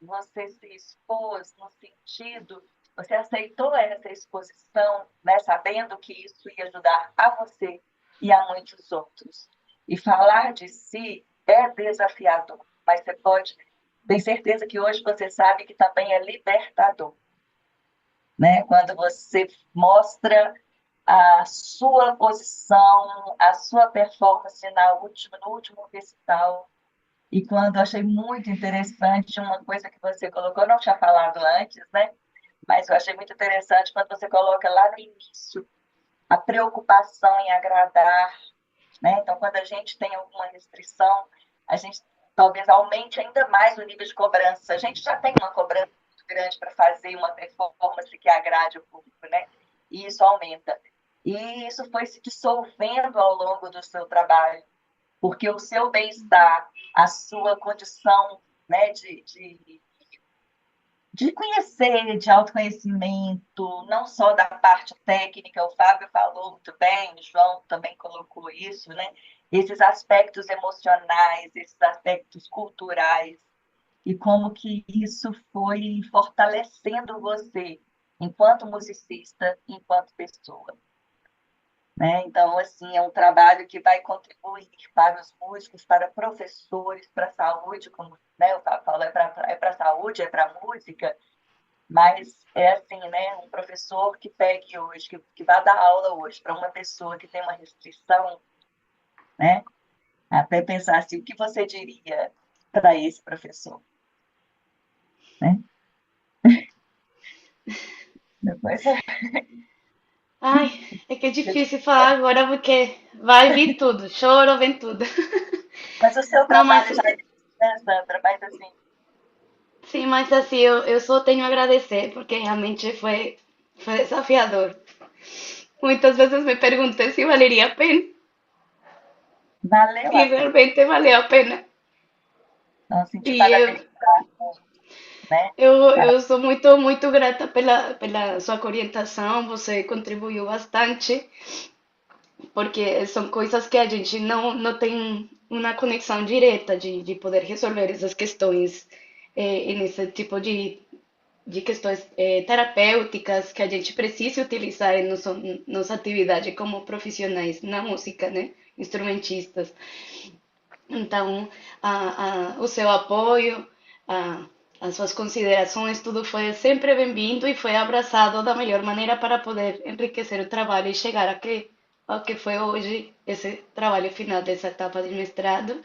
expôs no sentido, você aceitou essa exposição, né, sabendo que isso ia ajudar a você e a muitos outros. E falar de si é desafiador, mas você pode ter certeza que hoje você sabe que também é libertador, né? Quando você mostra a sua posição, a sua performance no último recital. E quando eu achei muito interessante uma coisa que você colocou, eu não tinha falado antes, né? Mas eu achei muito interessante quando você coloca lá no início a preocupação em agradar, né? Então, quando a gente tem alguma restrição, a gente talvez aumente ainda mais o nível de cobrança. A gente já tem uma cobrança muito grande para fazer uma performance que agrade o público, né? E isso aumenta. E isso foi se dissolvendo ao longo do seu trabalho, porque o seu bem-estar, a sua condição, né, de conhecer, de autoconhecimento, não só da parte técnica, o Fábio falou muito bem, o João também colocou isso, né? Esses aspectos emocionais, esses aspectos culturais, e como que isso foi fortalecendo você enquanto musicista, enquanto pessoa. Né? Então, assim, é um trabalho que vai contribuir para os músicos, para professores, para a saúde, como, né, o Fábio falou, é para a saúde, é para a música, mas é assim, né? Um professor que pegue hoje, que vai dar aula hoje para uma pessoa que tem uma restrição, né? Até pensar assim, o que você diria para esse professor, né? Depois, Ai, é que é difícil falar agora porque vai vir tudo, choro, vem tudo. mas o seu Não, mas trabalho já é, né, Sandra? Mas assim, sim, mas assim, eu só tenho a agradecer porque realmente foi desafiador. Muitas vezes me perguntei se valeria a pena valeu e a pena. realmente valeu a pena. Então, assim, te E parabenizar, né? eu sou muito, muito grata pela sua orientação, você contribuiu bastante, porque são coisas que a gente não tem uma conexão direta de poder resolver essas questões nesse tipo de questões terapêuticas que a gente precisa utilizar em nossa atividade como profissionais na música, né? Instrumentistas. Então, o seu apoio, a, as suas considerações, tudo foi sempre bem-vindo e foi abraçado da melhor maneira para poder enriquecer o trabalho e chegar ao que foi hoje esse trabalho final dessa etapa de mestrado.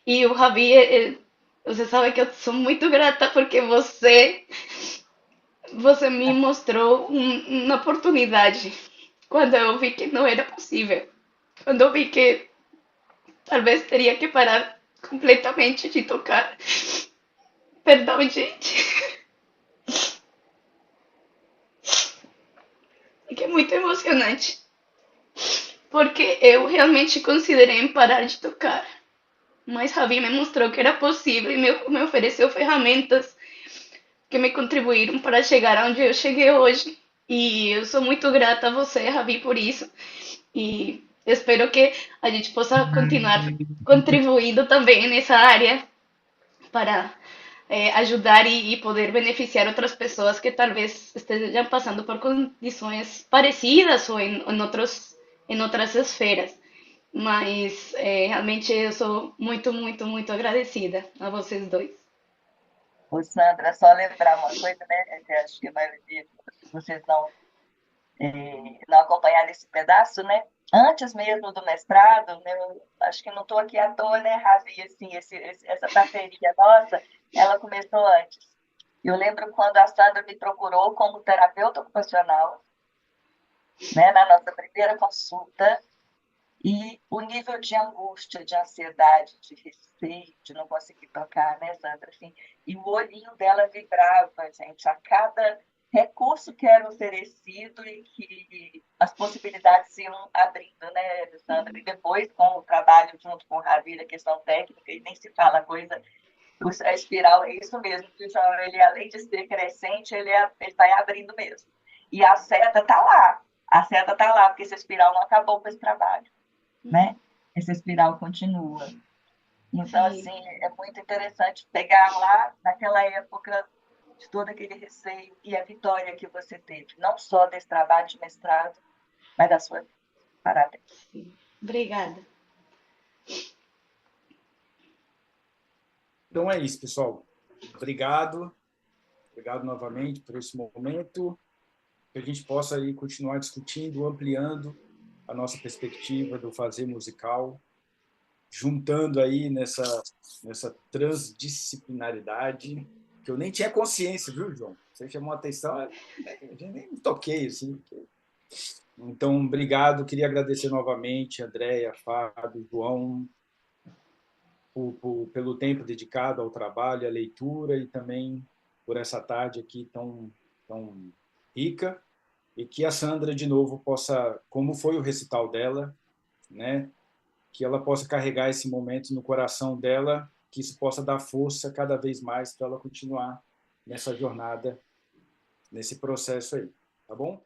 E o Ravi, você sabe que eu sou muito grata porque você me mostrou uma oportunidade quando eu vi que não era possível. Quando eu vi que talvez teria que parar completamente de tocar. Perdão, gente. É que é muito emocionante. Porque eu realmente considerei em parar de tocar. Mas Ravi me mostrou que era possível e me ofereceu ferramentas que me contribuíram para chegar onde eu cheguei hoje. E eu sou muito grata a você, Ravi, por isso. E espero que a gente possa continuar contribuindo também nessa área para ajudar e poder beneficiar outras pessoas que talvez estejam passando por condições parecidas ou em outras esferas. Mas realmente eu sou muito, muito, muito agradecida a vocês dois. Ô, Sandra, só lembrar uma coisa, né? Que acho que a maioria de vocês não acompanharam esse pedaço, né? Antes mesmo do mestrado, né, eu acho que não estou aqui à toa, né, Ravi? Assim, essa parceria nossa, ela começou antes. Eu lembro quando a Sandra me procurou como terapeuta ocupacional, né, na nossa primeira consulta, e o nível de angústia, de ansiedade, de receio, de não conseguir tocar, né, Sandra? Assim, e o olhinho dela vibrava, gente, a cada recurso que era oferecido e que as possibilidades iam abrindo, né, Sandra? E depois, com o trabalho junto com o Ravi, a questão técnica, e nem se fala a coisa, a espiral é isso mesmo, ele além de ser crescente, ele vai abrindo mesmo. E a seta está lá, porque essa espiral não acabou com esse trabalho, né? Essa espiral continua. Então, Sim, assim, é muito interessante pegar lá, naquela época, de todo aquele receio e a vitória que você teve, não só desse trabalho de mestrado, mas da sua vida. Parabéns. sim. Obrigada. Então é isso, pessoal. Obrigado. Obrigado novamente por esse momento. que a gente possa aí continuar discutindo, ampliando a nossa perspectiva do fazer musical, juntando aí nessa transdisciplinaridade, que eu nem tinha consciência, viu, João? Você chamou a atenção, eu nem me toquei, assim. Então, obrigado, queria agradecer novamente, Andréia, Fábio, João, pelo tempo dedicado ao trabalho, à leitura e também por essa tarde aqui tão rica, e que a Sandra, de novo, possa, como foi o recital dela, né, que ela possa carregar esse momento no coração dela, que isso possa dar força cada vez mais para ela continuar nessa jornada, nesse processo aí, tá bom?